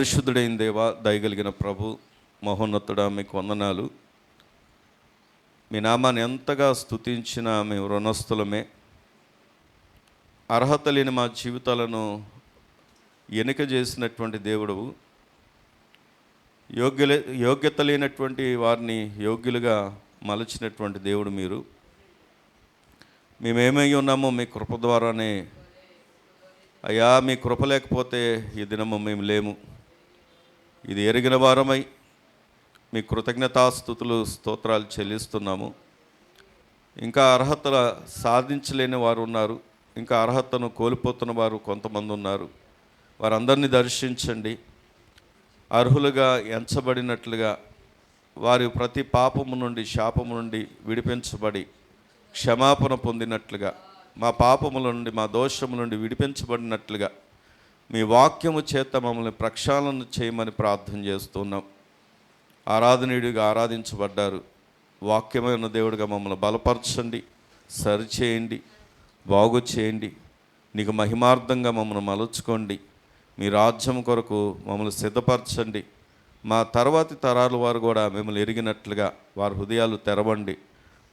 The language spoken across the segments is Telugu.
పరిశుద్ధుడైన దేవా, దయగలిగిన ప్రభు, మహోన్నతుడా, మీకు వందనాలు. మీ నామాన్ని ఎంతగా స్తుతించినా మేము రుణస్థులమే. అర్హత లేని మా జీవితాలను ఎన్నిక చేసినటువంటి దేవుడవు, యోగ్యత లేనటువంటి వారిని యోగ్యులుగా మలచినటువంటి దేవుడు మీరు. మేమేమై ఉన్నామో మీ కృప ద్వారానే అయ్యా. మీ కృప లేకపోతే ఈ దినము మేము లేము. ఇది ఎరిగిన వారమై మీ కృతజ్ఞతాస్తుతులు స్తోత్రాలు చెల్లిస్తున్నాము. ఇంకా అర్హత సాధించలేని వారు ఉన్నారు, ఇంకా అర్హతను కోల్పోతున్న వారు కొంతమంది ఉన్నారు. వారందరినీ దర్శించండి. అర్హులుగా ఎంచబడినట్లుగా వారి ప్రతి పాపము నుండి, శాపము నుండి విడిపించబడి క్షమాపణ పొందినట్లుగా, మా పాపముల నుండి, మా దోషము నుండి విడిపించబడినట్లుగా మీ వాక్యము చేత మమ్మల్ని ప్రక్షాళన చేయమని ప్రార్థన చేస్తున్నాం. ఆరాధనీయుడిగా ఆరాధించబడ్డారు. వాక్యమైన దేవుడిగా మమ్మల్ని బలపరచండి, సరిచేయండి, బాగు చేయండి. నీకు మహిమార్థంగా మమ్మల్ని మలుచుకోండి. మీ రాజ్యం కొరకు మమ్మల్ని సిద్ధపరచండి. మా తర్వాతి తరాల వారు కూడా మిమ్మల్ని ఎరిగినట్లుగా వారి హృదయాలు తెరవండి,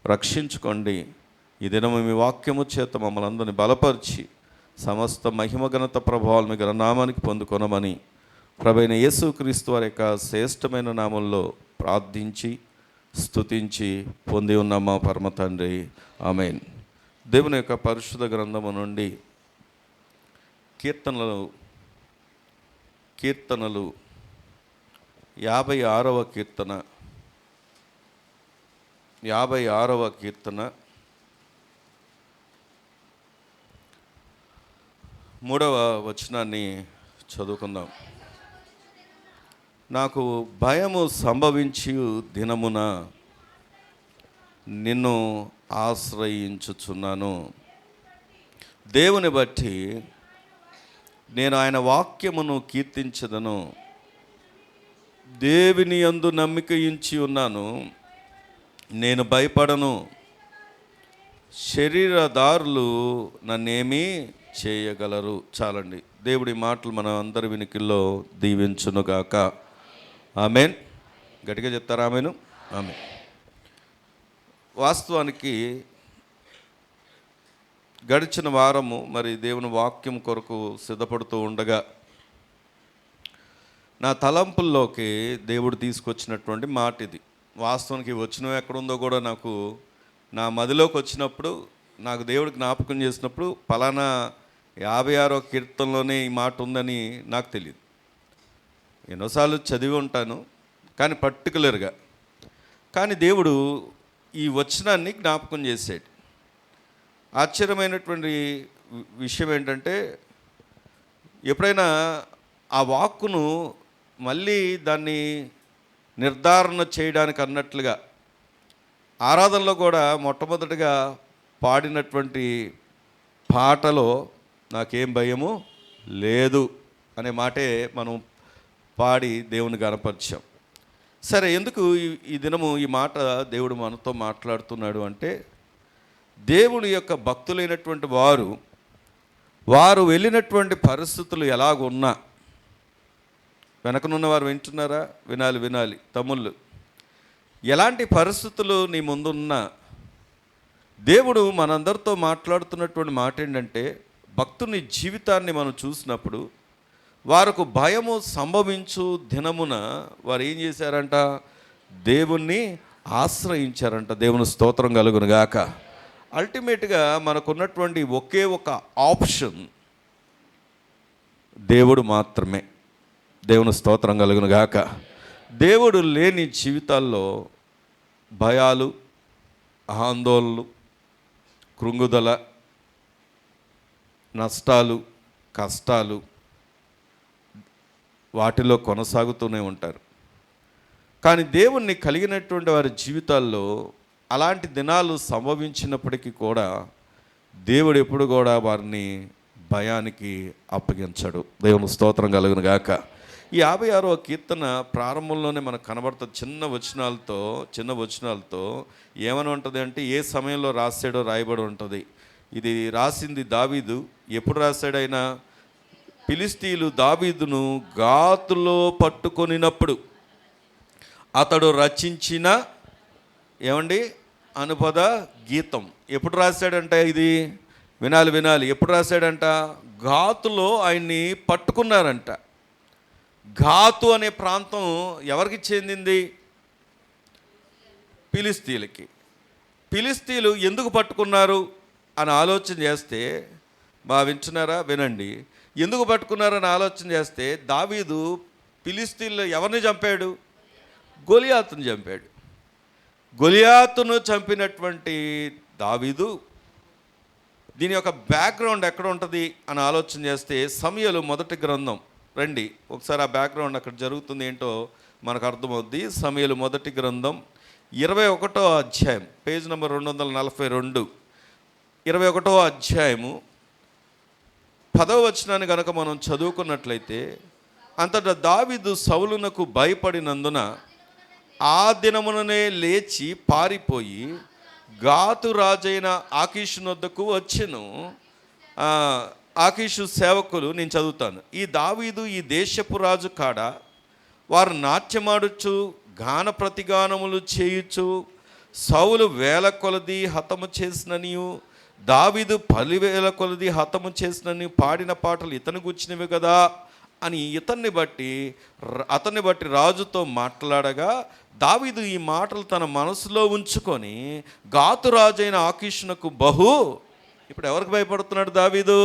రక్షించుకోండి. ఈ దినము మీ వాక్యము చేత మమ్మల్ని అందరినీ బలపరిచి సమస్త మహిమఘనత ప్రభావాలు మీ నామానికి పొందుకొనమని ప్రభువైన యేసుక్రీస్తు వారి యొక్క శ్రేష్టమైన నామంలో ప్రార్థించి స్తుతించి పొంది ఉన్న మా పరమ తండ్రి, ఆమేన్. దేవుని యొక్క పరిశుద్ధ గ్రంథము నుండి కీర్తనలు 56వ కీర్తన 3వ వచనాన్ని చదువుకుందాం. నాకు భయము సంభవించి దినమున నిన్ను ఆశ్రయించుచున్నాను. దేవుని బట్టి నేను ఆయన వాక్యమును కీర్తించదను. దేవుని యందు నమ్మిక ఉంచి ఉన్నాను, నేను భయపడను. శరీరదారులు నన్నేమీ చేయగలరు. చాలండి. దేవుడి మాటలు మన అందరి వినికిల్లో దీవించునుగాక. ఆమేన్. గట్టిగా చెప్తారా ఆమేను? ఆమేన్. వాస్తవానికి గడిచిన వారము మరి దేవుని వాక్యం కొరకు సిద్ధపడుతూ ఉండగా నా తలంపుల్లోకి దేవుడు తీసుకొచ్చినటువంటి మాట ఇది. వాస్తవానికి వచనం ఎక్కడుందో కూడా నాకు నా మదిలోకి వచ్చినప్పుడు, నాకు దేవుడు జ్ఞాపకం చేసినప్పుడు పలానా 56వ కీర్తనలోనే ఈ మాట ఉందని నాకు తెలియదు. ఎన్నోసార్లు చదివి ఉంటాను కానీ పర్టికులర్గా. కానీ దేవుడు ఈ వచనాన్ని జ్ఞాపకం చేశాడు. ఆశ్చర్యమైనటువంటి విషయం ఏంటంటే, ఎప్పుడైనా ఆ వాక్కును మళ్ళీ దాన్ని నిర్ధారణ చేయడానికి అన్నట్లుగా ఆరాధనలో కూడా మొట్టమొదటిగా పాడినటువంటి పాటలో నాకేం భయము లేదు అనే మాటే మనం పాడి దేవుని గణపరిచాం. సరే, ఎందుకు ఈ దినము ఈ మాట దేవుడు మనతో మాట్లాడుతున్నాడు అంటే, దేవుని యొక్క భక్తులైనటువంటి వారు వెళ్ళినటువంటి పరిస్థితులు ఎలాగున్నా, వెనకనున్న వారు వింటున్నారా? వినాలి తమ్ముళ్ళు. ఎలాంటి పరిస్థితులు నీ ముందున్నా దేవుడు మనందరితో మాట్లాడుతున్నటువంటి మాట ఏంటంటే, భక్తుని జీవితాన్ని మనం చూసినప్పుడు వారికి భయము సంభవించు దినమున వారు ఏం చేశారంట? దేవుణ్ణి ఆశ్రయించారంట. దేవుని స్తోత్రం కలుగును గాక. అల్టిమేట్గా మనకున్నటువంటి ఒకే ఒక ఆప్షన్ దేవుడు మాత్రమే. దేవుని స్తోత్రం కలుగును గాక. దేవుడు లేని జీవితాల్లో భయాలు, ఆందోళనలు, కృంగుదల, నష్టాలు, కష్టాలు వాటిలో కొనసాగుతూనే ఉంటారు. కానీ దేవుణ్ణి కలిగినటువంటి వారి జీవితాల్లో అలాంటి దినాలు సంభవించినప్పటికీ కూడా దేవుడు ఎప్పుడు కూడా వారిని భయానికి అప్పగించడు. దేవుని స్తోత్రం కలుగును గాక. ఈ 56వ కీర్తన ప్రారంభంలోనే మనకు కనబడుతుంది. చిన్న వచనాలతో ఏమని ఉంటుంది అంటే, ఏ సమయంలో రాశాడో రాయబడి ఉంటుంది. ఇది రాసింది దావీదు. ఎప్పుడు రాశాడు ఆయన? ఫిలిష్తీయులు దావీదును గాతులో పట్టుకొనినప్పుడు అతడు రచించిన ఏమండి అనుపద గీతం. ఎప్పుడు రాశాడంట ఇది? వినాలి. ఎప్పుడు రాశాడంట? గాతులో ఆయన్ని పట్టుకున్నారంట. గాతు అనే ప్రాంతం ఎవరికి చెందింది? ఫిలిష్తీయులకి. ఫిలిష్తీయులు ఎందుకు పట్టుకున్నారు అని ఆలోచన చేస్తే, వింటున్నారా? వినండి. ఎందుకు పట్టుకున్నారని ఆలోచన చేస్తే, దావీదు ఫిలిష్తీయుల్లో ఎవరిని చంపాడు? గొలియాతును చంపాడు. గొలియాతును చంపినటువంటి దావీదు, దీని యొక్క బ్యాక్గ్రౌండ్ ఎక్కడ ఉంటుంది అని ఆలోచన చేస్తే, సమూయేలు మొదటి గ్రంథం రండి ఒకసారి. ఆ బ్యాక్గ్రౌండ్ అక్కడ జరుగుతుంది ఏంటో మనకు అర్థమవుద్ది. సమూయేలు మొదటి గ్రంథం 21వ అధ్యాయం, పేజ్ నెంబర్ 242, 21వ అధ్యాయము 10వ వచనాన్ని కనుక మనం చదువుకున్నట్లయితే, అంతటా దావీదు సౌలునకు భయపడినందున ఆ దినముననే లేచి పారిపోయి గాతు రాజైన ఆకీషు నొద్దకు వచ్చెను. ఆకీషు సేవకులు, నేను చదువుతాను. ఈ దావీదు ఈ దేశపు రాజు కాడ, వారు నాట్యమాడుచు గాన ప్రతిగానములు చేయుచు సౌలు వేల కొలది హతము చేసిననియు దావీదు 10,000 కొలది హతము చేసినని పాడిన పాటలు ఇతను గుచ్చినవి కదా అని అతన్ని బట్టి రాజుతో మాట్లాడగా, దావీదు ఈ మాటలు తన మనసులో ఉంచుకొని గాతు రాజైన ఆకీషునకు ఇప్పుడు ఎవరికి భయపడుతున్నాడు దావీదు?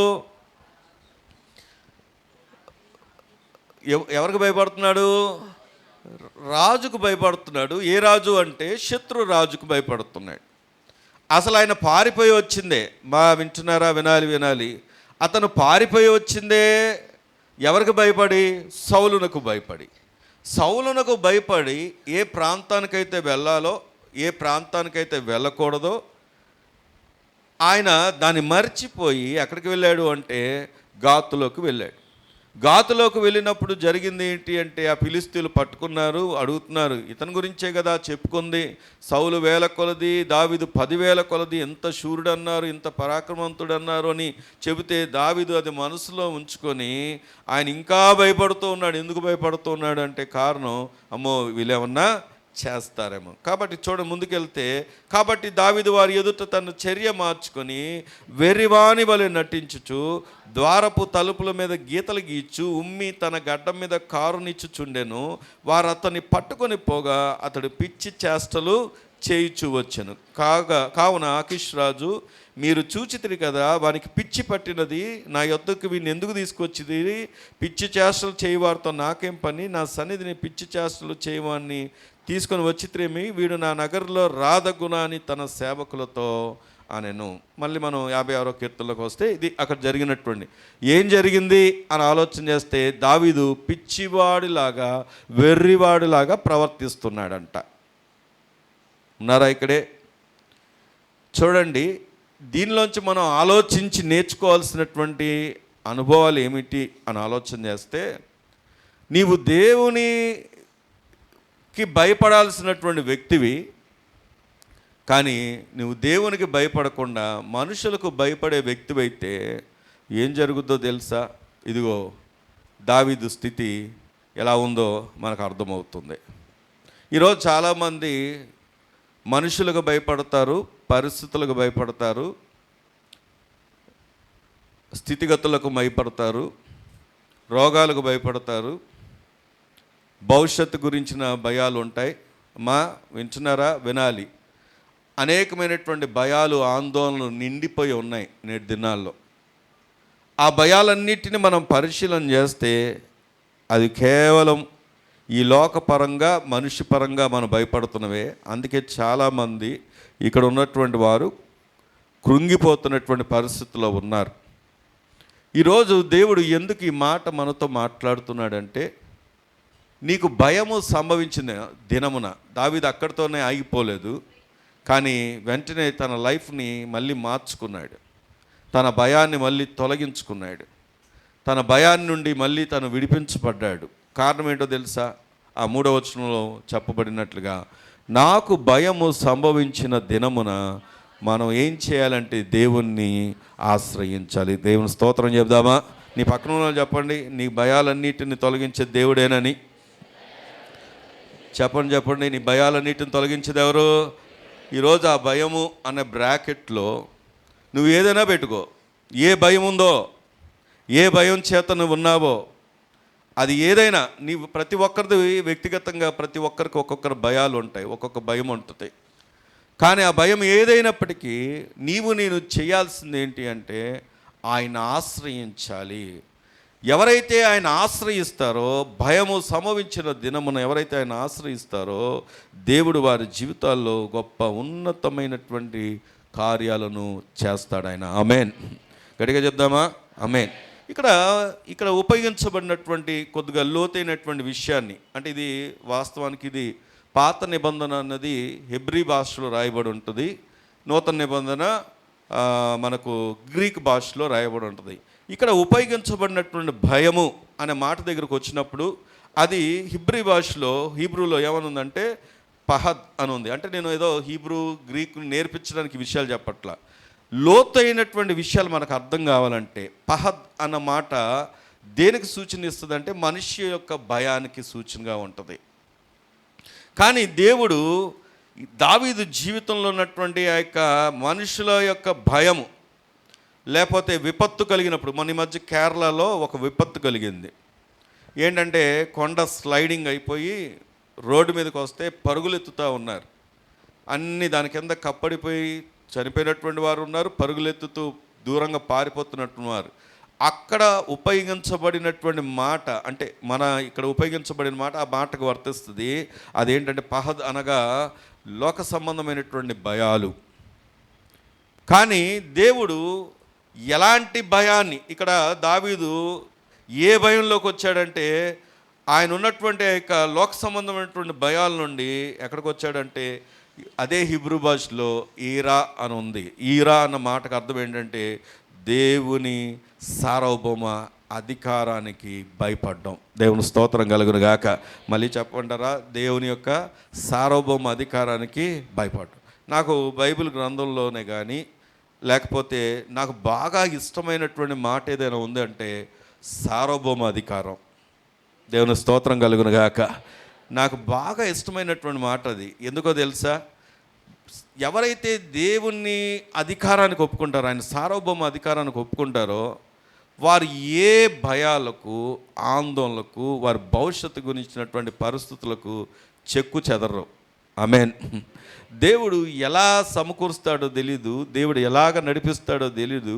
ఎవరికి భయపడుతున్నాడు? రాజుకు భయపడుతున్నాడు. ఏ రాజు అంటే శత్రు రాజుకు భయపడుతున్నాడు. అసలు ఆయన పారిపోయి వచ్చిందే, వింటున్నారా? వినాలి. అతను పారిపోయి వచ్చిందే ఎవరికి భయపడి? సౌలునకు భయపడి ఏ ప్రాంతానికైతే వెళ్ళాలో, ఏ ప్రాంతానికైతే వెళ్ళకూడదో ఆయన దాన్ని మర్చిపోయి ఎక్కడికి వెళ్ళాడు అంటే గాతులోకి వెళ్ళాడు. గాతులోకి వెళ్ళినప్పుడు జరిగింది ఏంటి అంటే, ఆ ఫిలిష్తీయులు పట్టుకున్నారు, అడుగుతున్నారు, ఇతని గురించే కదా చెప్పుకుంది, సౌలు 1000 కొలది, దావీదు 10,000 కొలది, ఎంత శూరుడు అన్నారు, ఇంత పరాక్రమవంతుడు అన్నారు అని చెబితే, దావీదు అది మనసులో ఉంచుకొని ఆయన ఇంకా భయపడుతూ ఉన్నాడు. ఎందుకు భయపడుతూ ఉన్నాడు అంటే కారణం, అమ్మో వీళ్ళేమన్నా చేస్తారేమో. కాబట్టి ముందుకెళ్తే, కాబట్టి దావీదు వారి ఎదుట తన చర్య మార్చుకొని వెర్రివాని వలె నటించుచు ద్వారపు తలుపుల మీద గీతలు గీచు ఉమ్మి తన గడ్డం మీద కారునిచ్చుచుండెను. వారు అతన్ని పట్టుకొని పోగా అతడు పిచ్చి చేష్టలు చేయుచు వచ్చెను. కావున ఆకీష్ రాజు, మీరు చూచితిరి కదా, వానికి పిచ్చి పట్టినది, నా యొద్దకు వీడిని ఎందుకు తీసుకొచ్చింది? పిచ్చి చేష్టలు చేయవారితో నాకేం పని? నా సన్నిధిని పిచ్చి చేష్టలు చేయవాన్ని తీసుకొని వచ్చిత్రేమి? వీడు నా నగరంలో రాదగుణ అని తన సేవకులతో అనెను. మళ్ళీ మనం 56వ కీర్తనలోకి వస్తే, ఇది అక్కడ జరిగినటువంటి ఏం జరిగింది అని ఆలోచన చేస్తే, దావీదు పిచ్చివాడిలాగా వెర్రివాడిలాగా ప్రవర్తిస్తున్నాడంట. ఉన్నారా ఇక్కడే? చూడండి, దీనిలోంచి మనం ఆలోచించి నేర్చుకోవాల్సినటువంటి అనుభవాలు ఏమిటి అని ఆలోచన చేస్తే, నీవు దేవునికి భయపడాల్సినటువంటి వ్యక్తివి, కానీ నువ్వు దేవునికి భయపడకుండా మనుషులకు భయపడే వ్యక్తివైతే ఏం జరుగుద్దో తెలుసా? ఇదిగో దావీదు స్థితి ఎలా ఉందో మనకు అర్థమవుతుంది. ఈరోజు చాలామంది మనుషులకు భయపడతారు, పరిస్థితులకు భయపడతారు, స్థితిగతులకు భయపడతారు, రోగాలకు భయపడతారు, భవిష్యత్తు గురించిన భయాలు ఉంటాయి. వింటున్నారా? వినాలి. అనేకమైనటువంటి భయాలు, ఆందోళనలు నిండిపోయి ఉన్నాయి నేటి దినాల్లో. ఆ భయాలన్నిటిని మనం పరిశీలన చేస్తే అది కేవలం ఈ లోకపరంగా, మనిషి పరంగా మనం భయపడుతున్నవే. అందుకే చాలామంది ఇక్కడ ఉన్నటువంటి వారు కృంగిపోతున్నటువంటి పరిస్థితుల్లో ఉన్నారు. ఈరోజు దేవుడు ఎందుకు ఈ మాట మనతో మాట్లాడుతున్నాడంటే, నీకు భయము సంభవించిన దినమున, దావీదు అక్కడితోనే ఆగిపోలేదు, కానీ వెంటనే తన లైఫ్ని మళ్ళీ మార్చుకున్నాడు. తన భయాన్ని మళ్ళీ తొలగించుకున్నాడు. తన భయాన్ని నుండి మళ్ళీ తను విడిపించబడ్డాడు. కారణం ఏంటో తెలుసా? ఆ 3వ వచనంలో చెప్పబడినట్లుగా, నాకు భయము సంభవించిన దినమున మనం ఏం చేయాలంటే దేవుణ్ణి ఆశ్రయించాలి. దేవుని స్తోత్రం చెప్దామా? నీ పక్కన ఉన్న వాళ్ళు చెప్పండి, నీ భయాలన్నిటిని తొలగించే దేవుడేనని. చెప్పండి, నీ భయాలన్నిటిని తొలగించేది ఎవరు? ఈరోజు ఆ భయము అనే బ్రాకెట్లో నువ్వు ఏదైనా పెట్టుకో. ఏ భయం ఉందో, ఏ భయం చేత నువ్వు ఉన్నావో, అది ఏదైనా నీవు ప్రతి ఒక్కరిది వ్యక్తిగతంగా ప్రతి ఒక్కరికి ఒక్కొక్కరు భయాలు ఉంటాయి, ఒక్కొక్క భయం ఉంటుంది. కానీ ఆ భయం ఏదైనప్పటికీ నేను చేయాల్సింది ఏంటి అంటే ఆయన ఆశ్రయించాలి. ఎవరైతే ఆయన ఆశ్రయిస్తారో, భయము సంభవించిన దినమున ఎవరైతే ఆయన ఆశ్రయిస్తారో, దేవుడు వారి జీవితాల్లో గొప్ప ఉన్నతమైనటువంటి కార్యాలను చేస్తాడు ఆయన. ఆమేన్. గట్టిగా చెప్దామా? ఆమేన్. ఇక్కడ ఉపయోగించబడినటువంటి కొద్దిగా లోతైనటువంటి విషయాన్ని, అంటే ఇది వాస్తవానికి ఇది పాత నిబంధన అన్నది హెబ్రీ భాషలో రాయబడి ఉంటుంది, నూతన నిబంధన మనకు గ్రీక్ భాషలో రాయబడి ఉంటుంది. ఇక్కడ ఉపయోగించబడినటువంటి భయము అనే మాట దగ్గరకు వచ్చినప్పుడు అది హీబ్రూలో ఏమనుందంటే పహద్ అని ఉంది. అంటే నేను ఏదో హీబ్రూ గ్రీక్ నేర్పించడానికి విషయాలు చెప్పట్లా, లోతైనటువంటి విషయాలు మనకు అర్థం కావాలంటే పహద్ అన్న మాట దేనికి సూచన ఇస్తుంది అంటే మనిషి యొక్క భయానికి సూచనగా ఉంటుంది. కానీ దేవుడు దావీదు జీవితంలో ఉన్నటువంటి ఆ యొక్క మనుషుల యొక్క భయము, లేకపోతే విపత్తు కలిగినప్పుడు, మన మధ్య కేరళలో ఒక విపత్తు కలిగింది. ఏంటంటే కొండ స్లైడింగ్ అయిపోయి రోడ్డు మీదకి వస్తే పరుగులెత్తుతూ ఉన్నారు. అన్నీ దాని కింద కప్పడిపోయి చనిపోయినటువంటి వారు ఉన్నారు, పరుగులెత్తుతూ దూరంగా పారిపోతున్నట్టున్నారు. అక్కడ ఉపయోగించబడినటువంటి మాట, అంటే మన ఇక్కడ ఉపయోగించబడిన మాట ఆ మాటకు వర్తిస్తుంది. అదేంటంటే పహద్ అనగా లోక సంబంధమైనటువంటి భయాలు. కానీ దేవుడు ఎలాంటి భయాన్ని, ఇక్కడ దావీదు ఏ భయంలోకి వచ్చాడంటే ఆయన ఉన్నటువంటి యొక్క లోక సంబంధమైనటువంటి భయాల నుండి ఎక్కడికి వచ్చాడంటే అదే హిబ్రూ భాషలో ఈరా అని ఉంది. ఈరా అన్న మాటకు అర్థం ఏంటంటే దేవుని సార్వభౌమ అధికారానికి భయపడ్డం. దేవుని స్తోత్రం కలుగును గాక. మళ్ళీ చెప్పంటారా? దేవుని యొక్క సార్వభౌమ అధికారానికి భయపడ్డం. నాకు బైబిల్ గ్రంథంలోనే కానీ లేకపోతే నాకు బాగా ఇష్టమైనటువంటి మాట ఏదైనా ఉందంటే సార్వభౌమ అధికారం. దేవుని స్తోత్రం కలుగును గాక. నాకు బాగా ఇష్టమైనటువంటి మాట అది. ఎందుకో తెలుసా? ఎవరైతే దేవుని అధికారానికి ఒప్పుకుంటారో, ఆయన సార్వభౌమ అధికారానికి ఒప్పుకుంటారో, వారు ఏ భయాలకు, ఆందోళనలకు, వారి భవిష్యత్తు గురించినటువంటి పరిస్థితులకు చెక్కు చెదరరు. ఆమేన్. దేవుడు ఎలా సమకూరుస్తాడో తెలీదు, దేవుడు ఎలాగ నడిపిస్తాడో తెలీదు,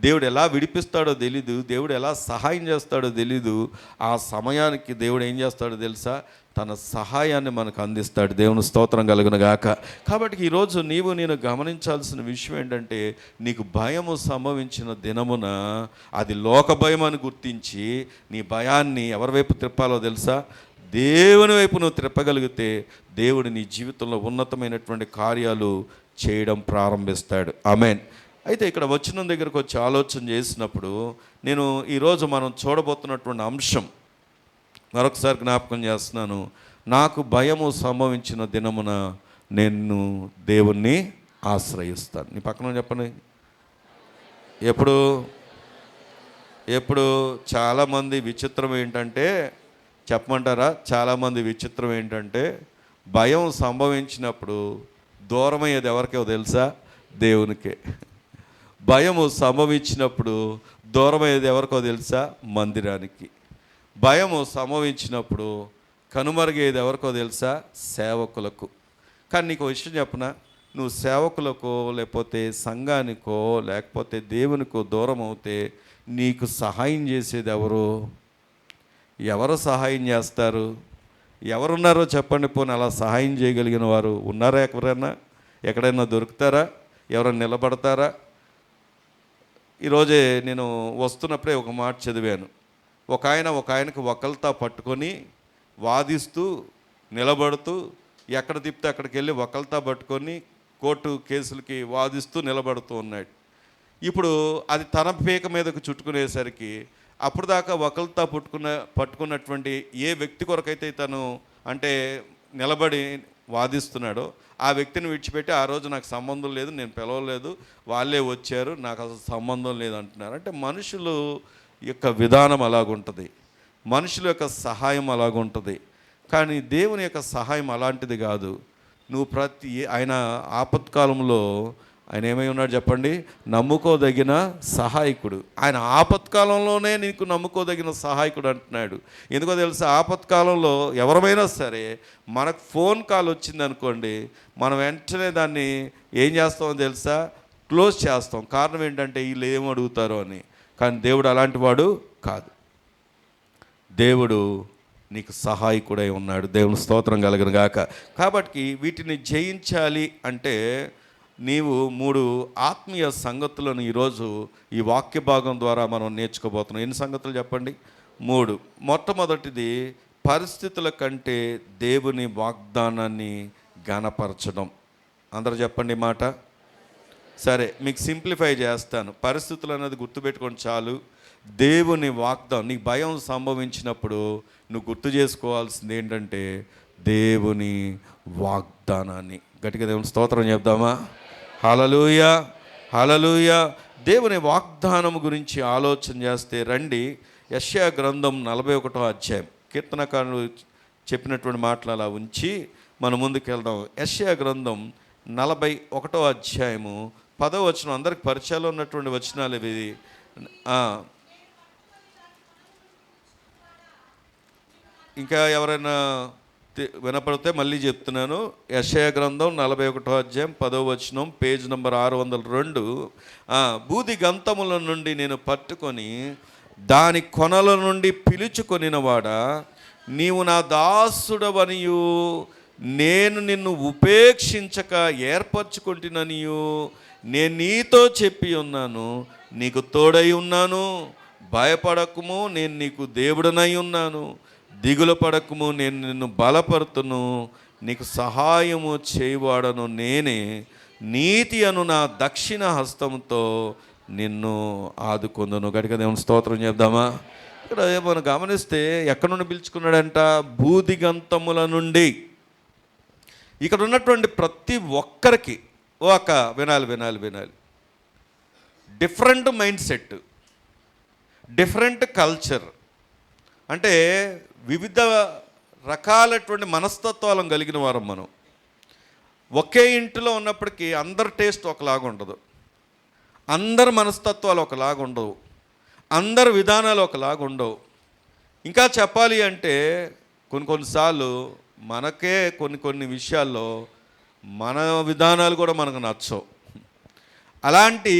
దేవుడు ఎలా విడిపిస్తాడో తెలీదు, దేవుడు ఎలా సహాయం చేస్తాడో తెలీదు. ఆ సమయానికి దేవుడు ఏం చేస్తాడో తెలుసా? తన సహాయాన్ని మనకు అందిస్తాడు. దేవుని స్తోత్రం కలుగును గాక. కాబట్టి ఈరోజు నేను గమనించాల్సిన విషయం ఏంటంటే నీకు భయము సంభవించిన దినమున అది లోక భయం అని గుర్తించి నీ భయాన్ని ఎవరి వైపు తిప్పాలో తెలుసా? దేవుని వైపు నువ్వు తిప్పగలిగితే దేవుడు నీ జీవితంలో ఉన్నతమైనటువంటి కార్యాలు చేయడం ప్రారంభిస్తాడు. ఆమేన్. అయితే ఇక్కడ వచనం దగ్గరకు వచ్చి ఆలోచన చేసినప్పుడు నేను ఈరోజు మనం చూడబోతున్నటువంటి అంశం మరొకసారి జ్ఞాపకం చేస్తున్నాను. నాకు భయము సంభవించిన దినమున నేను దేవుణ్ణి ఆశ్రయిస్తాను. నీ పక్కన చెప్పండి. ఎప్పుడు చాలామంది విచిత్రం ఏంటంటే, చెప్పమంటారా? చాలామంది విచిత్రం ఏంటంటే భయం సంభవించినప్పుడు దూరమయ్యేది ఎవరికో తెలుసా? దేవునికే. భయము సంభవించినప్పుడు దూరమయ్యేది ఎవరికో తెలుసా? మందిరానికి. భయము సంభవించినప్పుడు కనుమరుగేది ఎవరికో తెలుసా? సేవకులకు. కానీ నీకు విషయం చెప్పనా? నువ్వు సేవకులకో లేకపోతే సంఘానికో లేకపోతే దేవునికో దూరం అవుతే నీకు సహాయం చేసేది ఎవరు సహాయం చేస్తారు? ఎవరున్నారో చెప్పండి. పోనీ అలా సహాయం చేయగలిగిన వారు ఉన్నారా? ఎక్కడైనా దొరుకుతారా? ఎవరైనా నిలబడతారా? ఈరోజే నేను వస్తున్నప్పుడే ఒక మాట చదివాను. ఒక ఆయనకు వకల్తా పట్టుకొని వాదిస్తూ నిలబడుతూ, ఎక్కడ తిప్పితే అక్కడికి వెళ్ళి వకల్తా పట్టుకొని కోర్టు కేసులకి వాదిస్తూ నిలబడుతూ ఉన్నాడు. ఇప్పుడు అది తన పీక మీదకు చుట్టుకునేసరికి అప్పుడు దాకా వకల్తా పట్టుకున్నటువంటి ఏ వ్యక్తి కొరకైతే తను అంటే నిలబడి వాదిస్తున్నాడో ఆ వ్యక్తిని విడిచిపెట్టి ఆ రోజు నాకు సంబంధం లేదు, నేను పిలవలేదు, వాళ్ళే వచ్చారు, నాకు అసలు సంబంధం లేదు అంటున్నారు. అంటే మనుషులు యొక్క విధానం అలాగుంటుంది, మనుషుల యొక్క సహాయం అలాగుంటుంది. కానీ దేవుని యొక్క సహాయం అలాంటిది కాదు. నువ్వు ఆయన ఆపత్కాలంలో ఆయన ఏమై ఉన్నాడు చెప్పండి? నమ్ముకోదగిన సహాయకుడు. ఆయన ఆపత్కాలంలోనే నీకు నమ్ముకోదగిన సహాయకుడు అంటున్నాడు. ఎందుకో తెలుసా? ఆపత్కాలంలో ఎవరమైనా సరే మనకు ఫోన్ కాల్ వచ్చింది అనుకోండి, మనం వెంటనే దాన్ని ఏం చేస్తామో తెలుసా? క్లోజ్ చేస్తాం. కారణం ఏంటంటే వీళ్ళు ఏం అడుగుతారో అని. కానీ దేవుడు అలాంటి వాడు కాదు. దేవుడు నీకు సహాయకుడై ఉన్నాడు. దేవుని స్తోత్రం కలుగును గాక. కాబట్టి వీటిని జయించాలి అంటే నీవు 3 ఆత్మీయ సంగతులను ఈరోజు ఈ వాక్య భాగం ద్వారా మనం నేర్చుకోబోతున్నాం. ఎన్ని సంగతులు చెప్పండి? 3. మొట్టమొదటిది, పరిస్థితుల కంటే దేవుని వాగ్దానాన్ని ఘనపరచడం. అందరూ చెప్పండి మాట. సరే, మీకు సింప్లిఫై చేస్తాను. పరిస్థితులు అనేది గుర్తుపెట్టుకొని చాలు. దేవుని వాగ్దానం, నీకు భయం సంభవించినప్పుడు నువ్వు గుర్తు చేసుకోవాల్సింది ఏంటంటే దేవుని వాగ్దానాన్ని. గట్టిగా దేవుని స్తోత్రం చెప్దామా? హల్లెలూయా, హల్లెలూయా. దేవుని వాగ్దానం గురించి ఆలోచన చేస్తే రండి, యెషయా గ్రంథం 41వ అధ్యాయం. కీర్తనకారులు చెప్పినటువంటి మాటలు అలా ఉంచి మనం ముందుకు వెళ్దాం. యెషయా గ్రంథం 41వ అధ్యాయము 10వ వచనం. అందరికి పరిచయాలు ఉన్నటువంటి వచనాలు ఇవి. ఇంకా ఎవరైనా వినపడితే మళ్ళీ చెప్తున్నాను. యెషయా గ్రంథం 41వ అధ్యాయం 10వ వచనం, పేజ్ నంబర్ 602. బూది గంతముల నుండి నేను పట్టుకొని దాని కొనల నుండి పిలుచుకొనినవాడా, నీవు నా దాసుడవనియు నేను నిన్ను ఉపేక్షించక ఏర్పరచుకుంటుననియు నేను నీతో చెప్పి ఉన్నాను. నీకు తోడై ఉన్నాను, భయపడకుము, నేను నీకు దేవుడనై ఉన్నాను. దిగులు పడకుము, నేను నిన్ను బలపరుతును, నీకు సహాయము చేయవాడను నేనే. నీతి అను నా దక్షిణ హస్తంతో నిన్ను ఆదుకొందును. గట్టిగా దేవుని స్తోత్రం చెప్దామా? ఇక్కడ మనం గమనిస్తే ఎక్కడి నుండి పిలుచుకున్నాడంట? బూదిగంతముల నుండి. ఇక్కడ ఉన్నటువంటి ప్రతి ఒక్కరికి వినాలి. Different mind set, different culture, అంటే వివిధ రకాలటువంటి మనస్తత్వాలను కలిగిన వారం మనం. ఒకే ఇంటిలో ఉన్నప్పటికీ అందరి టేస్ట్ ఒకలాగా ఉండదు, అందరి మనస్తత్వాలు ఒకలాగా ఉండవు, అందరి విధానాలు ఒకలాగా ఉండవు. ఇంకా చెప్పాలి అంటే కొన్నిసార్లు మనకే కొన్ని విషయాల్లో మన విధానాలు కూడా మనకు నచ్చవు. అలాంటి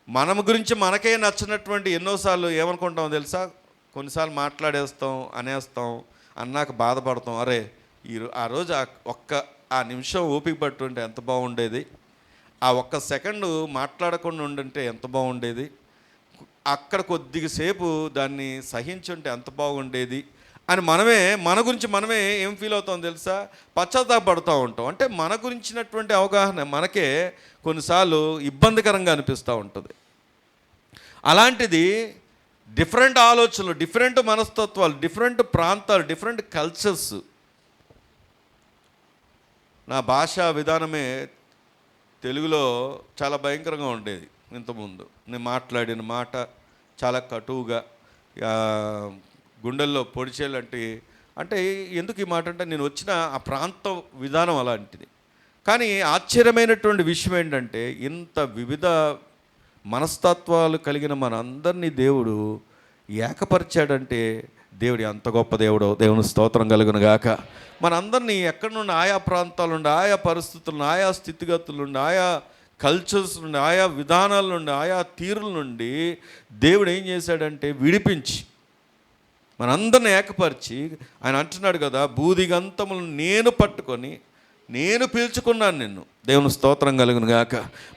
మన గురించి మనకే నచ్చినటువంటి ఎన్నోసార్లు ఏమనుకుంటామో తెలుసా? కొన్నిసార్లు మాట్లాడేస్తాం, అనేస్తాం, అన్నాక బాధపడతాం. అరే ఆ రోజు ఆ నిమిషం ఓపిక పట్టుంటే ఎంత బాగుండేది, ఆ ఒక్క సెకండు మాట్లాడకుండా ఉండుంటే ఎంత బాగుండేది, అక్కడ కొద్దిసేపు దాన్ని సహించుంటే ఎంత బాగుండేది అని మన గురించి మనమే ఏం ఫీల్ అవుతాం తెలుసా? పశ్చాత్తాపడుతూ ఉంటాం. అంటే మన గురించినటువంటి అవగాహన మనకే కొన్నిసార్లు ఇబ్బందికరంగా అనిపిస్తూ ఉంటుంది. అలాంటిది డిఫరెంట్ ఆలోచనలు, డిఫరెంట్ మనస్తత్వాలు, డిఫరెంట్ ప్రాంతాలు, డిఫరెంట్ కల్చర్స్. నా భాషా విధానమే తెలుగులో చాలా భయంకరంగా ఉండేది ఇంతకుముందు. నేను మాట్లాడిన మాట చాలా కటువుగా, గుండెల్లో పొడిచేయాలంటే. అంటే ఎందుకు ఈ మాట అంటే నేను వచ్చిన ఆ ప్రాంత విధానం అలాంటిది. కానీ ఆశ్చర్యమైనటువంటి విషయం ఏంటంటే ఇంత వివిధ మనస్తత్వాలు కలిగిన మనందరినీ దేవుడు ఏకపరిచాడంటే దేవుడు ఎంత గొప్ప దేవుడో. దేవుని స్తోత్రం కలుగును గాక. మనందరినీ ఎక్కడి నుండి, ఆయా ప్రాంతాల నుండి, ఆయా పరిస్థితుల నుండి, ఆయా స్థితిగతుల నుండి, ఆయా కల్చర్స్ నుండి, ఆయా విధానాల నుండి, ఆయా తీరుల నుండి దేవుడు ఏం చేశాడంటే విడిపించి మనందరిని ఏకపరిచి, ఆయన అంటున్నాడు కదా, బూదిగంతములు నేను పట్టుకొని నేను పీల్చుకున్నాను నిన్ను. దేవుని స్తోత్రం కలుగును గాక.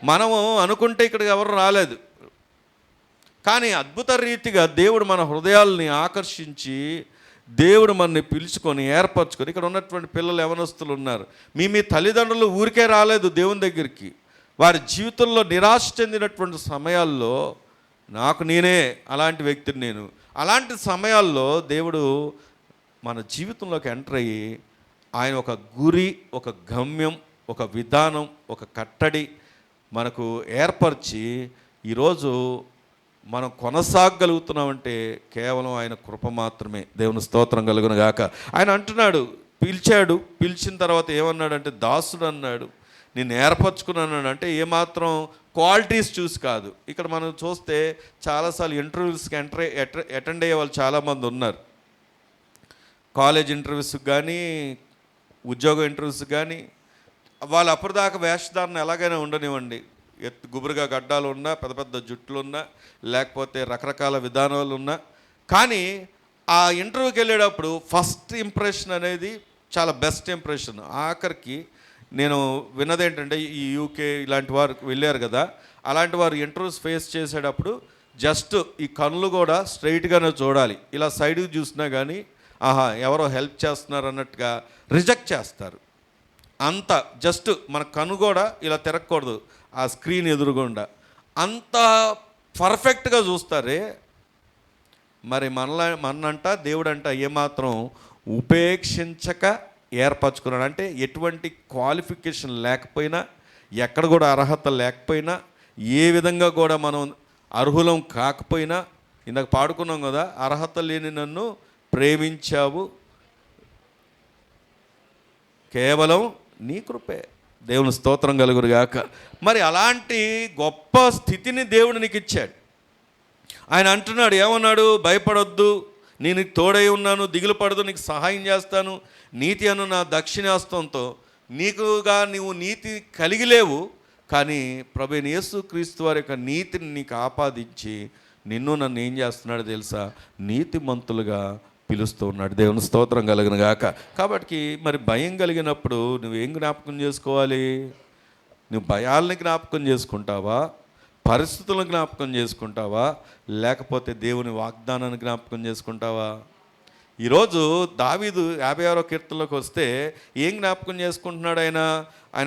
మనము అనుకుంటే ఇక్కడికి ఎవరు రాలేదు, కానీ అద్భుత రీతిగా దేవుడు మన హృదయాల్ని ఆకర్షించి దేవుడు మనని పిలుచుకొని ఏర్పరచుకొని. ఇక్కడ ఉన్నటువంటి పిల్లలు యవనస్తులు ఉన్నారు. మీ తల్లిదండ్రులు ఊరికే రాలేదు దేవుని దగ్గరికి. వారి జీవితంలో నిరాశ చెందినటువంటి సమయాల్లో నేనే అలాంటి వ్యక్తిని నేను. అలాంటి సమయాల్లో దేవుడు మన జీవితంలోకి ఎంటర్ అయ్యి ఆయన ఒక గురి, ఒక గమ్యం, ఒక విధానం, ఒక కట్టడి మనకు ఏర్పరిచి ఈరోజు మనం కొనసాగలుగుతున్నామంటే కేవలం ఆయన కృప మాత్రమే. దేవుని స్తోత్రం కలుగును గాక. ఆయన అంటున్నాడు, పిలిచాడు, పిలిచిన తర్వాత ఏమన్నాడంటే దాసుడు అన్నాడు, నేను ఏర్పరచుకున్నాను. అంటే ఏమాత్రం క్వాలిటీస్ చూసి కాదు. ఇక్కడ మనం చూస్తే చాలాసార్లు ఇంటర్వ్యూస్కి అటెండ్ అయ్యే వాళ్ళు చాలామంది ఉన్నారు. కాలేజ్ ఇంటర్వ్యూస్కి కానీ, ఉద్యోగ ఇంటర్వ్యూస్కి కానీ, వాళ్ళు అప్పటిదాకా వేషధారణ ఎలాగైనా ఉండనివ్వండి, గుబురుగా గడ్డాలు ఉన్నా, పెద్ద పెద్ద జుట్లు ఉన్నా, లేకపోతే రకరకాల విధానాలు ఉన్నా, కానీ ఆ ఇంటర్వ్యూకి వెళ్ళేటప్పుడు ఫస్ట్ ఇంప్రెషన్ అనేది చాలా బెస్ట్ ఇంప్రెషన్. ఆఖరికి నేను విన్నదేంటంటే, ఈ యూకే ఇలాంటి వారు వెళ్ళారు కదా, అలాంటి వారు ఇంటర్వ్యూస్ ఫేస్ చేసేటప్పుడు జస్ట్ ఈ కళ్ళు కూడా స్ట్రైట్గానే చూడాలి. ఇలా సైడ్కి చూసినా కానీ ఆహా ఎవరో హెల్ప్ చేస్తున్నారు అన్నట్టుగా రిజెక్ట్ చేస్తారు. అంత జస్ట్ మన కన్ను కూడా ఇలా తిరగకూడదు ఆ స్క్రీన్ ఎదురుగుండా, అంత పర్ఫెక్ట్గా చూస్తారే. మరి మనంట దేవుడంట ఏమాత్రం ఉపేక్షించక ఏర్పరచుకున్నాడు. అంటే ఎటువంటి క్వాలిఫికేషన్ లేకపోయినా, ఎక్కడ కూడా అర్హత లేకపోయినా, ఏ విధంగా కూడా మనం అర్హులం కాకపోయినా, ఇందాక పాడుకున్నాం కదా, అర్హత లేని నన్ను ప్రేమించావు కేవలం నీ కృపే. దేవుని స్తోత్రం కలుగురు గాక. మరి అలాంటి గొప్ప స్థితిని దేవుడు నీకు ఇచ్చాడు. ఆయన అంటున్నాడు, ఏమన్నాడు, భయపడొద్దు, నేను నీకు తోడై ఉన్నాను, దిగులు పడదు, నీకు సహాయం చేస్తాను, నీతి అను నా దక్షిణాస్తంతో. నీవు నీతి కలిగి లేవు, కానీ ప్రభువైన యేసుక్రీస్తు వారి యొక్క నీతిని నీకు ఆపాదించి నన్ను ఏం చేస్తున్నాడు తెలుసా, నీతిమంతులుగా పిలుస్తూ ఉన్నాడు. దేవుని స్తోత్రం కలుగును గాక. కాబట్టి మరి భయం కలిగినప్పుడు నువ్వేం జ్ఞాపకం చేసుకోవాలి? నువ్వు భయాల్ని జ్ఞాపకం చేసుకుంటావా, పరిస్థితులను జ్ఞాపకం చేసుకుంటావా, లేకపోతే దేవుని వాగ్దానాన్ని జ్ఞాపకం చేసుకుంటావా? ఈరోజు దావీదు 56వ కీర్తనలోకి వస్తే ఏం జ్ఞాపకం చేసుకుంటున్నాడు ఆయన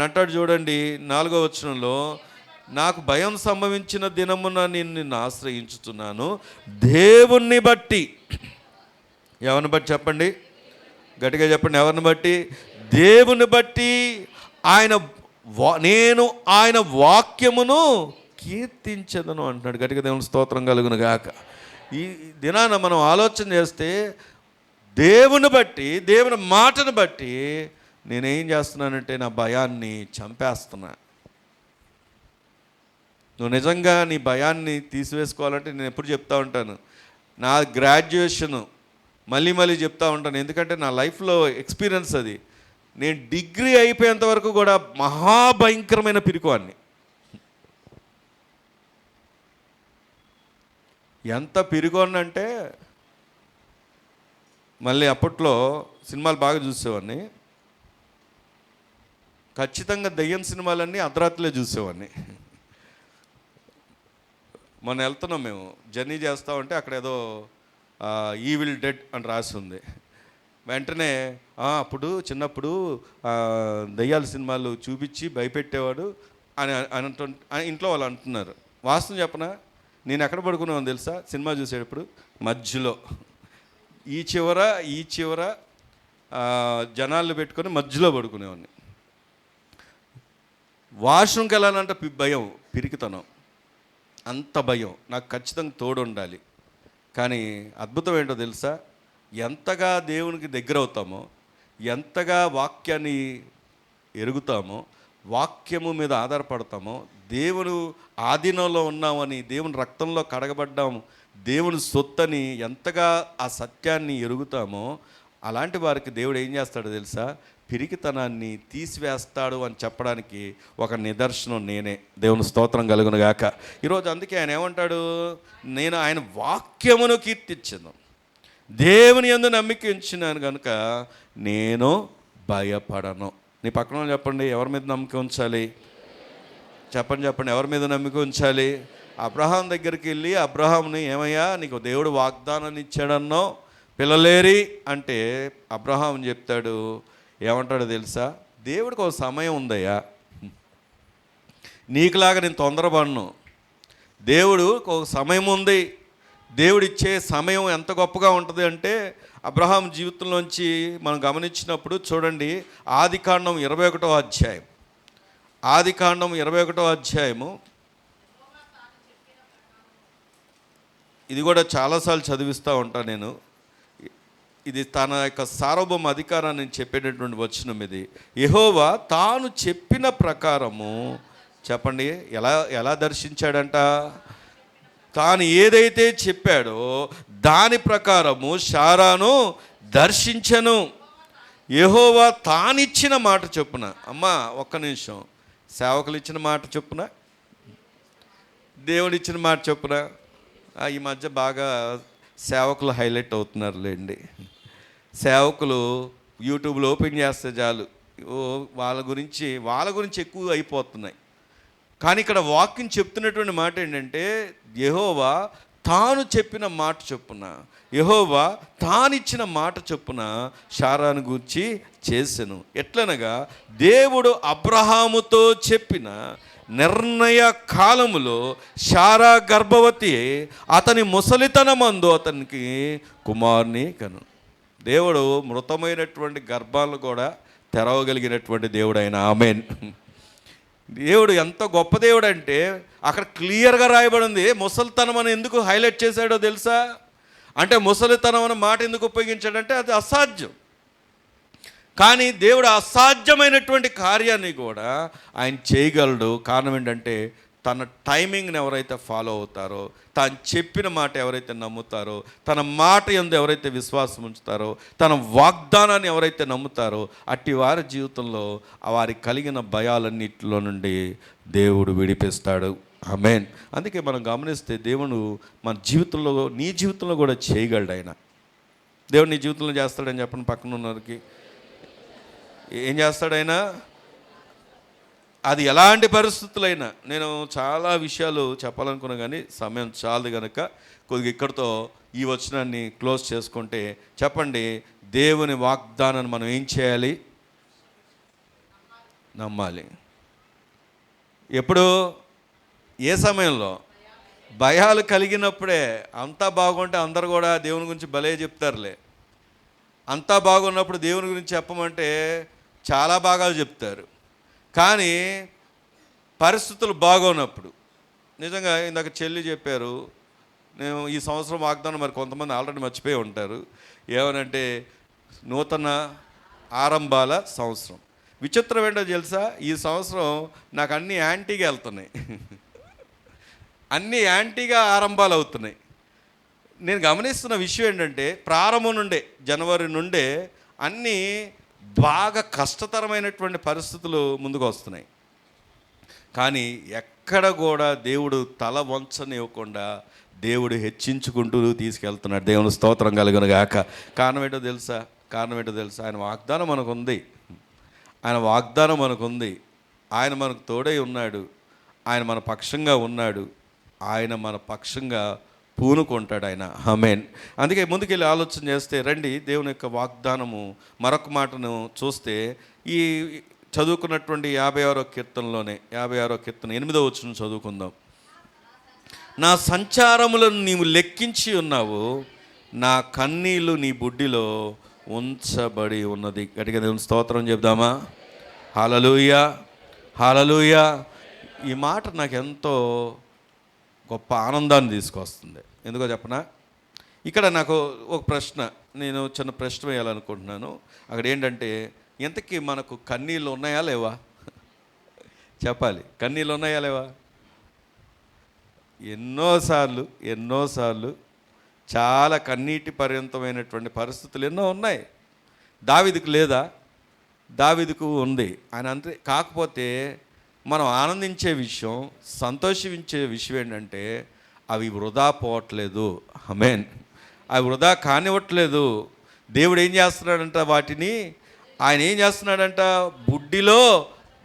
అంటాడు చూడండి, 4వ వచనంలో, నాకు భయం సంభవించిన దినమున నేను నిన్ను ఆశ్రయించుతున్నాను, దేవుణ్ణి బట్టి. ఎవరిని బట్టి చెప్పండి, గట్టిగా చెప్పండి, ఎవరిని బట్టి? దేవుని బట్టి నేను ఆయన వాక్యమును కీర్తించదను అంటున్నాడు. గట్టిగా దేవుని స్తోత్రం కలుగును గాక. ఈ దినాన మనం ఆలోచన చేస్తే దేవుని బట్టి, దేవుని మాటను బట్టి నేనేం చేస్తున్నానంటే నా భయాన్ని చంపేస్తున్నా. నువ్వు నిజంగా నీ భయాన్ని తీసివేసుకోవాలంటే నేను ఎప్పుడు చెప్తా ఉంటాను, నా గ్రాడ్యుయేషను మళ్ళీ చెప్తా ఉంటాను, ఎందుకంటే నా లైఫ్లో ఎక్స్పీరియన్స్ అది. నేను డిగ్రీ అయిపోయేంత వరకు కూడా మహాభయంకరమైన పిరికోవాన్ని. ఎంత పిరికోనంటే, మళ్ళీ అప్పట్లో సినిమాలు బాగా చూసేవాడిని. ఖచ్చితంగా దెయ్యం సినిమాలన్నీ అర్ధరాత్రిలో చూసేవాడిని. మొన్న వెళ్తున్నాం మేము, జర్నీ చేస్తూ ఉంటే అక్కడ ఏదో ఈవిల్ డెడ్ అని రాసి ఉంది. వెంటనే అప్పుడు చిన్నప్పుడు దయ్యాల సినిమాలు చూపించి భయపెట్టేవాడు అని ఇంట్లో వాళ్ళు అంటున్నారు. వాస్తవం చెప్పనా, నేను ఎక్కడ పడుకున్నాను తెలుసా? సినిమా చూసేటప్పుడు మధ్యలో ఈ చివర జనాలు పెట్టుకొని మధ్యలో పడుకునేవాడిని. వాష్రూమ్కి వెళ్ళాలంటే భయం, పిరికితనం, అంత భయం. నాకు ఖచ్చితంగా తోడు ఉండాలి. కానీ అద్భుతం ఏంటో తెలుసా, ఎంతగా దేవునికి దగ్గర అవుతామో, ఎంతగా వాక్యాన్ని ఎరుగుతామో, వాక్యము మీద ఆధారపడతామో, దేవుడు ఆధీనంలో ఉన్నామని, దేవుని రక్తంలో కడగబడ్డాము, దేవుని సొత్తని ఎంతగా ఆ సత్యాన్ని ఎరుగుతామో, అలాంటి వారికి దేవుడు ఏం చేస్తాడో తెలుసా, పిరికితనాన్ని తీసివేస్తాడు అని చెప్పడానికి ఒక నిదర్శనం నేనే. దేవుని స్తోత్రం కలుగును గాక. ఈరోజు అందుకే ఆయన ఏమంటాడు, నేను ఆయన వాక్యమును కీర్తించను, దేవుని యందు నమ్మిక ఉంచినాను కనుక నేను భయపడను. నీ పక్కన చెప్పండి, ఎవరి మీద నమ్మిక ఉంచాలి? చెప్పండి, ఎవరి మీద నమ్మిక ఉంచాలి? అబ్రహాం దగ్గరికి వెళ్ళి, అబ్రహాంని, ఏమయ్యా నీకు దేవుడు వాగ్దానాన్ని ఇచ్చాడన్నో, పిల్లలేరి అంటే అబ్రహాం చెప్తాడు, ఏమంటాడో తెలుసా, దేవుడికి ఒక సమయం ఉందయ్యా, నీకులాగా నేను తొందరపడను, దేవుడు ఒక సమయం ఉంది. దేవుడిచ్చే సమయం ఎంత గొప్పగా ఉంటుంది అంటే, అబ్రహాం జీవితంలోంచి మనం గమనించినప్పుడు చూడండి, ఆదికాండం 21వ అధ్యాయం, ఆదికాండం 21వ అధ్యాయము ఇది కూడా చాలాసార్లు చదివిస్తూ ఉంటాను నేను. ఇది తన యొక్క సార్వభౌమ అధికారాన్ని చెప్పేటటువంటి వచనం ఇది. యెహోవా తాను చెప్పిన ప్రకారము, చెప్పండి, ఎలా ఎలా దర్శించాడంట? తాను ఏదైతే చెప్పాడో దాని ప్రకారము శారాను దర్శించను. యెహోవా తానిచ్చిన మాట చొప్పున. అమ్మా ఒక్క నిమిషం, సేవకులు ఇచ్చిన మాట చొప్పున, దేవుడు ఇచ్చిన మాట చొప్పున. ఈ మధ్య బాగా సేవకులు హైలైట్ అవుతున్నారులేండి. సేవకులు యూట్యూబ్లో ఓపెన్ చేస్తే చాలు వాళ్ళ గురించి ఎక్కువ అయిపోతున్నాయి. కానీ ఇక్కడ వాక్యం చెప్తున్నటువంటి మాట ఏంటంటే, యెహోవా తాను చెప్పిన మాట చొప్పున, యెహోవా తానిచ్చిన మాట చొప్పున శారాను గూర్చి చేసెను. ఎట్లనగా దేవుడు అబ్రహాముతో చెప్పిన నిర్ణయ కాలములో శారా గర్భవతి అతని ముసలితనమందు అతనికి కుమారుని కను. దేవుడు మృతమైనటువంటి గర్భాలను కూడా తెరవగలిగినటువంటి దేవుడు ఆయన. ఆమేన్. దేవుడు ఎంత గొప్ప దేవుడు అంటే అక్కడ క్లియర్గా రాయబడింది. ముసలితనం అని ఎందుకు హైలైట్ చేశాడో తెలుసా? అంటే ముసలితనం అనే మాట ఎందుకు ఉపయోగించాడంటే అది అసాధ్యం. కానీ దేవుడు అసాధ్యమైనటువంటి కార్యాన్ని కూడా ఆయన చేయగలడు. కారణం ఏంటంటే తన టైమింగ్ని ఎవరైతే ఫాలో అవుతారో, తాను చెప్పిన మాట ఎవరైతే నమ్ముతారో, తన మాట యందు ఎవరైతే విశ్వాసం ఉంచుతారో, తన వాగ్దానాన్ని ఎవరైతే నమ్ముతారో, అట్టి వారి జీవితంలో వారికి కలిగిన భయాలన్నిటిలో నుండి దేవుడు విడిపిస్తాడు. ఆమేన్. అందుకే మనం గమనిస్తే దేవుడు మన జీవితంలో, నీ జీవితంలో కూడా చేయగలడు ఆయన. దేవుడు నీ జీవితంలో చేస్తాడని చెప్పండి పక్కన ఉన్నవారికి. ఏం చేస్తాడైనా? అది ఎలాంటి పరిస్థితులైనా. నేను చాలా విషయాలు చెప్పాలనుకున్నా కానీ సమయం చాలదు కనుక కొద్దిగా ఇక్కడితో ఈ వచనాన్ని క్లోజ్ చేసుకుంటే, చెప్పండి, దేవుని వాగ్దానాన్ని మనం ఏం చేయాలి? నమ్మాలి. ఎప్పుడు? ఏ సమయంలో? భయాలు కలిగినప్పుడే. అంతా బాగుంటే అందరు కూడా దేవుని గురించి భలే చెప్తారులే. అంతా బాగున్నప్పుడు దేవుని గురించి చెప్పమంటే చాలా బాగా చెప్తారు. కానీ పరిస్థితులు బాగోనప్పుడు, నిజంగా ఇందాక చెల్లి చెప్పారు, నేను ఈ సంవత్సరం వాగ్దానం మరి కొంతమంది ఆల్రెడీ మర్చిపోయి ఉంటారు. ఏమనంటే నూతన ఆరంభాల సంవత్సరం. విచిత్రం ఏంటో తెలుసా? ఈ సంవత్సరం నాకు అన్నీ యాంటీగా వెళ్తున్నాయి. అన్నీ యాంటీగా ఆరంభాలు అవుతున్నాయి. నేను గమనిస్తున్న విషయం ఏంటంటే ప్రారంభం నుండే, జనవరి నుండే అన్నీ బాగా కష్టతరమైనటువంటి పరిస్థితులు ముందుకు వస్తున్నాయి. కానీ ఎక్కడ కూడా దేవుడు తల వంచనివ్వకుండా దేవుడు హెచ్చించుకుంటూ తీసుకెళ్తున్నాడు. దేవుని స్తోత్రం కలుగును గాక. కారణం ఏంటో తెలుసా? ఆయన వాగ్దానం మనకుంది. ఆయన మనకు తోడై ఉన్నాడు. ఆయన మన పక్షంగా ఉన్నాడు. ఆయన మన పక్షంగా పూనుకుంటాడు ఆయన. ఆమేన్. అందుకే ముందుకెళ్ళి ఆలోచన చేస్తే రండి, దేవుని యొక్క వాగ్దానము మరొక మాటను చూస్తే ఈ చదువుకున్నటువంటి 56వ కీర్తనలోనే 56వ కీర్తన 8వ వచనం చదువుకుందాం. నా సంచారములను నీవు లెక్కించి ఉన్నావు, నా కన్నీళ్ళు నీ బుడ్డిలో ఉంచబడి ఉన్నది. గట్టిగా దేవుని స్తోత్రం చెప్దామా? హల్లెలూయా, హల్లెలూయా. ఈ మాట నాకు ఎంతో గొప్ప ఆనందాన్ని తీసుకొస్తుంది. ఎందుకో చెప్పనా? ఇక్కడ నాకు ఒక ప్రశ్న, నేను చిన్న ప్రశ్న వేయాలనుకుంటున్నాను. అక్కడ ఏంటంటే, ఇంతకీ మనకు కన్నీళ్ళు ఉన్నాయా లేవా? చెప్పాలి. కన్నీళ్ళు ఉన్నాయా లేవా? ఎన్నోసార్లు చాలా కన్నీటి పర్యంతమైనటువంటి పరిస్థితులు ఎన్నో ఉన్నాయి. దావీదుకు లేదా? దావీదుకు ఉంది. ఆయన అంతే. కాకపోతే మనం ఆనందించే విషయం, సంతోషించే విషయం ఏంటంటే అవి వృధా పోవట్లేదు. ఆమేన్. అవి వృధా కానివ్వట్లేదు. దేవుడు ఏం చేస్తున్నాడంట? వాటిని ఆయన ఏం చేస్తున్నాడంట? బుడ్డిలో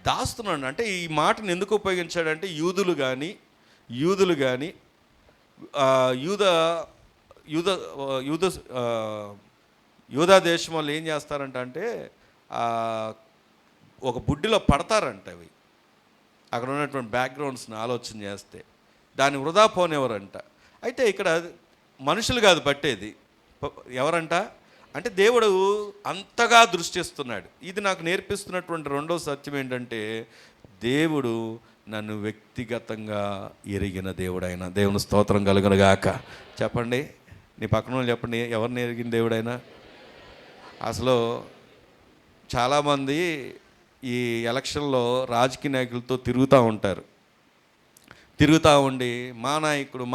దాస్తున్నాడు. అంటే ఈ మాటను ఎందుకు ఉపయోగించాడంటే యూదులు కానీ యూదా దేశం వాళ్ళు ఏం చేస్తారంట అంటే ఒక బుడ్డిలో పడతారంట. అవి అక్కడ ఉన్నటువంటి బ్యాక్గ్రౌండ్స్ని ఆలోచన చేస్తే దాన్ని వృధా పోనివ్వరంట. అయితే ఇక్కడ మనుషులు కాదు పట్టేది, ఎవరంట అంటే దేవుడు అంతగా దృష్టిస్తున్నాడు. ఇది నాకు నేర్పిస్తున్నటువంటి రెండో సత్యం ఏంటంటే, దేవుడు నన్ను వ్యక్తిగతంగా ఎరిగిన దేవుడైన. దేవుని స్తోత్రం కలుగునుగాక. చెప్పండి, నీ పక్కన వాళ్ళు చెప్పండి, ఎవరిని ఎరిగిన దేవుడైనా. అసలు చాలామంది ఈ ఎలక్షన్లో రాజకీయ నాయకులతో తిరుగుతూ ఉంటారు. తిరుగుతూ ఉండి మా నాయకుడు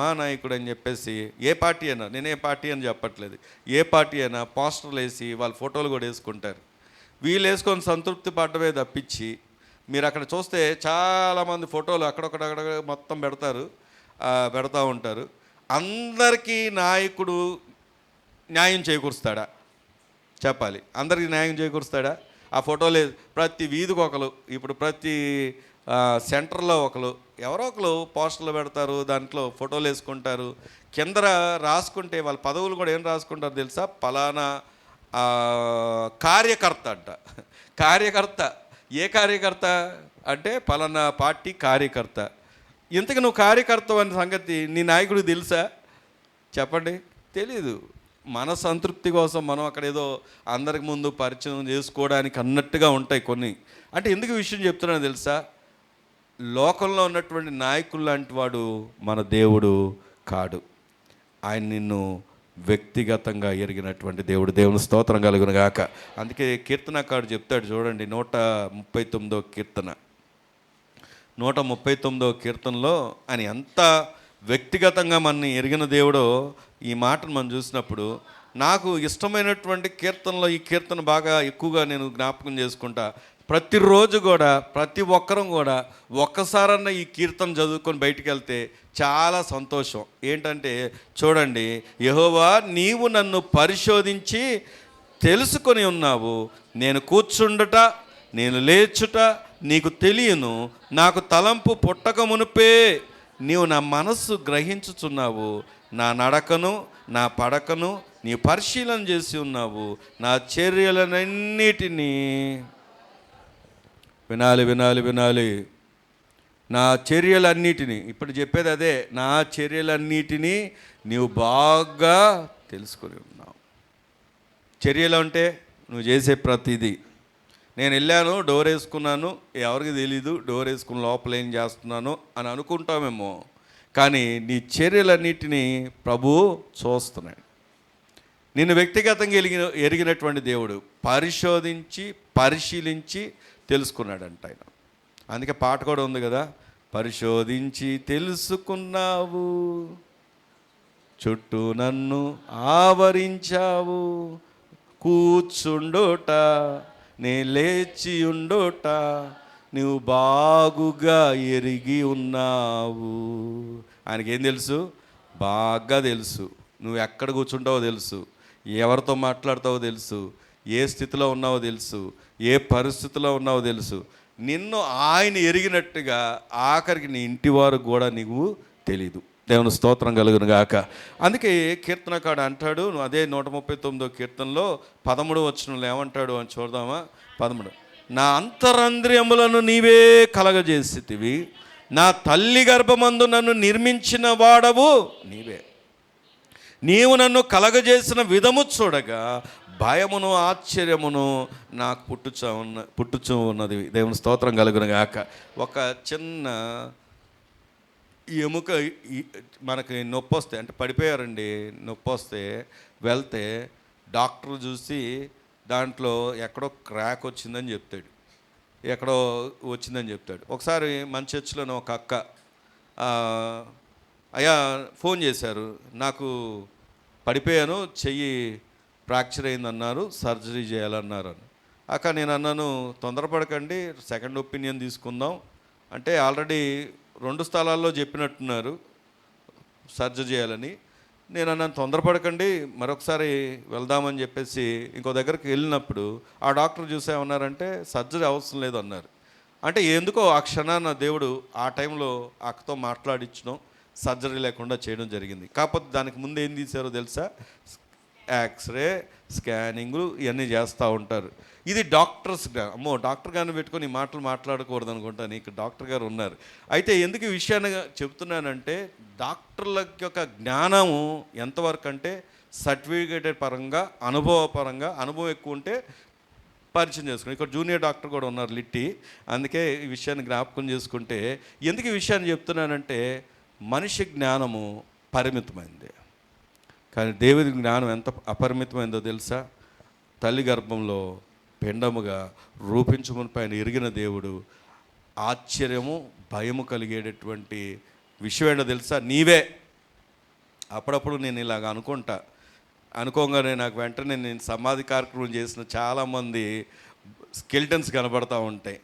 అని చెప్పేసి, ఏ పార్టీ అయినా, నేను ఏ పార్టీ అని చెప్పట్లేదు, ఏ పార్టీ అయినా పోస్టర్లు వేసి వాళ్ళ ఫోటోలు కూడా వేసుకుంటారు. వీళ్ళు వేసుకొని సంతృప్తి పడ్డమే తప్పించి, మీరు అక్కడ చూస్తే చాలామంది ఫోటోలు అక్కడొక్కడ మొత్తం పెడతా ఉంటారు. అందరికీ నాయకుడు న్యాయం చేకూరుస్తాడా? చెప్పాలి. అందరికీ న్యాయం చేకూరుస్తాడా? ఆ ఫోటోలు ప్రతి వీధికి ఒకరు, ఇప్పుడు ప్రతి సెంటర్లో ఒకరు, ఎవరో ఒకరు పోస్టర్లు పెడతారు, దాంట్లో ఫోటోలు వేసుకుంటారు. కింద రాసుకుంటే వాళ్ళ పదవులు కూడా ఏం రాసుకుంటారు తెలుసా? పలానా కార్యకర్త అంట. కార్యకర్త. ఏ కార్యకర్త అంటే పలానా పార్టీ కార్యకర్త. ఇంతకు నువ్వు కార్యకర్త అనే సంగతి నీ నాయకుడికి తెలుసా? చెప్పండి, తెలీదు. మన సంతృప్తి కోసం మనం అక్కడ ఏదో అందరికి ముందు పరిచయం చేసుకోవడానికి అన్నట్టుగా ఉంటాయి కొన్ని. అంటే ఎందుకు విషయం చెప్తున్నానో తెలుసా? లోకంలో ఉన్నటువంటి నాయకులు లాంటి వాడు మన దేవుడు కాడు. ఆయన నిన్ను వ్యక్తిగతంగా ఎరిగినటువంటి దేవుడు. దేవుని స్తోత్రం కలుగును గాక. అందుకే కీర్తనకారుడు చెప్తాడు చూడండి, 139వ కీర్తన. 139వ కీర్తనలో ఆయన ఎంత వ్యక్తిగతంగా మనని ఎరిగిన దేవుడో ఈ మాటను మనం చూసినప్పుడు, నాకు ఇష్టమైనటువంటి కీర్తనలో ఈ కీర్తన బాగా ఎక్కువగా నేను జ్ఞాపకం చేసుకుంటా. ప్రతిరోజు కూడా ప్రతి ఒక్కరం కూడా ఒక్కసారన్నా ఈ కీర్తన చదువుకొని బయటికి వెళ్తే చాలా సంతోషం. ఏంటంటే చూడండి, యెహోవా నీవు నన్ను పరిశోధించి తెలుసుకొని ఉన్నావు. నేను కూర్చుండుట నేను లేచుట నీకు తెలియను. నాకు తలంపు పుట్టక మునుపే నీవు నా మనస్సు గ్రహించుచున్నావు. నా నడకను నా పడకను నీ పరిశీలన చేసి ఉన్నావు. నా చర్యలన్నిటినీ వినాలి. నా చర్యలన్నిటినీ, ఇప్పుడు చెప్పేది అదే, నా చర్యలన్నిటినీ నీవు బాగా తెలుసుకొని ఉన్నావు. చర్యలు అంటే నువ్వు చేసే ప్రతిదీ. నేను వెళ్ళాను, డోర్ వేసుకున్నాను, ఎవరికి తెలీదు డోర్ వేసుకుని లోపల ఏం చేస్తున్నాను అని అనుకుంటామేమో, కానీ నీ చర్యలన్నిటినీ ప్రభువు చూస్తున్నాడు. నిన్ను వ్యక్తిగతంగా ఎరిగినటువంటి దేవుడు పరిశీలించి తెలుసుకున్నాడంట ఆయన. అందుకే పాట కూడా ఉంది కదా, పరిశోధించి తెలుసుకున్నావు, చుట్టూ నన్ను ఆవరించావు, కూర్చుండోట నే లేచి ఉండోట నువ్వు బాగుగా ఎరిగి ఉన్నావు. ఆయనకేం తెలుసు? బాగా తెలుసు. నువ్వు ఎక్కడ కూర్చుంటావో తెలుసు, ఎవరితో మాట్లాడతావో తెలుసు, ఏ స్థితిలో ఉన్నావో తెలుసు, ఏ పరిస్థితిలో ఉన్నావో తెలుసు. నిన్ను ఆయన ఎరిగినట్టుగా ఆఖరికి నీ ఇంటి వారు కూడా నీకు తెలీదు. దేవుని స్తోత్రం కలుగును గాక. అందుకే కీర్తనకాడు అంటాడు, అదే 139వ కీర్తనలో 13వ వచనంలో ఏమంటాడు అని చూద్దామా? 13, నా అంతరంద్రియములను నీవే కలగజేసితివి, నా తల్లి గర్భమందు నన్ను నిర్మించిన వాడవు నీవే. నీవు నన్ను కలగజేసిన విధము చూడగా భయమును ఆశ్చర్యమును నాకు పుట్టుచూ ఉన్నది. దేవుని స్తోత్రం కలుగును గాక. ఒక చిన్న ఎముక మనకి నొప్పి వస్తే, అంటే పడిపోయారండి, నొప్పి వస్తే వెళ్తే డాక్టర్ చూసి దాంట్లో ఎక్కడో క్రాక్ వచ్చిందని చెప్తాడు, ఎక్కడో వచ్చిందని చెప్తాడు. ఒకసారి మన చర్చిలోనే ఒక అక్క, అయ్యా ఫోన్ చేశారు, నాకు పడిపోయాను, చెయ్యి ఫ్రాక్చర్ అయిందన్నారు, సర్జరీ చేయాలన్నారు అని. అక్క నేను అన్నాను, తొందరపడకండి, సెకండ్ ఒపీనియన్ తీసుకుందాం అంటే, ఆల్రెడీ 2 స్థలాల్లో చెప్పినట్టున్నారు సర్జరీ చేయాలని. నేను అన్నాను తొందరపడకండి, మరొకసారి వెళ్దామని చెప్పేసి ఇంకో దగ్గరికి వెళ్ళినప్పుడు ఆ డాక్టర్ చూసేమన్నారంటే సర్జరీ అవసరం లేదు అన్నారు. అంటే ఎందుకో ఆ క్షణాన దేవుడు ఆ టైంలో అక్కతో మాట్లాడించడం, సర్జరీ లేకుండా చేయడం జరిగింది. కాకపోతే దానికి ముందు ఏం తీశారో తెలుసా? ఎక్స్రే, స్కానింగ్లు ఇవన్నీ చేస్తూ ఉంటారు. ఇది డాక్టర్స్గా, అమ్మో డాక్టర్ గారిని పెట్టుకొని మాటలు మాట్లాడకూడదు అనుకుంటా, నీకు డాక్టర్ గారు ఉన్నారు. అయితే ఎందుకు ఈ విషయాన్ని చెప్తున్నానంటే, డాక్టర్ల యొక్క జ్ఞానము ఎంతవరకు అంటే సర్టిఫికేటెడ్ పరంగా, అనుభవపరంగా, అనుభవం ఎక్కువ ఉంటే పరిచయం చేసుకున్నాను. ఇక్కడ జూనియర్ డాక్టర్ కూడా ఉన్నారు, లిట్టి. అందుకే ఈ విషయాన్ని జ్ఞాపకం చేసుకుంటే, ఎందుకు ఈ విషయాన్ని చెప్తున్నానంటే, మనిషి జ్ఞానము పరిమితమైంది, కానీ దేవుడి జ్ఞానం ఎంత అపరిమితమైందో తెలుసా? తల్లి గర్భంలో పిండముగా రూపించమని పైన ఎరిగిన దేవుడు ఆశ్చర్యము భయము కలిగేటటువంటి విషయం ఏంటో తెలుసా? నీవే. అప్పుడప్పుడు నేను ఇలాగ అనుకోగానే నాకు వెంటనే నేను సమాధి కార్యక్రమం చేసిన చాలామంది స్కెల్టన్స్ కనబడతా ఉంటాయి.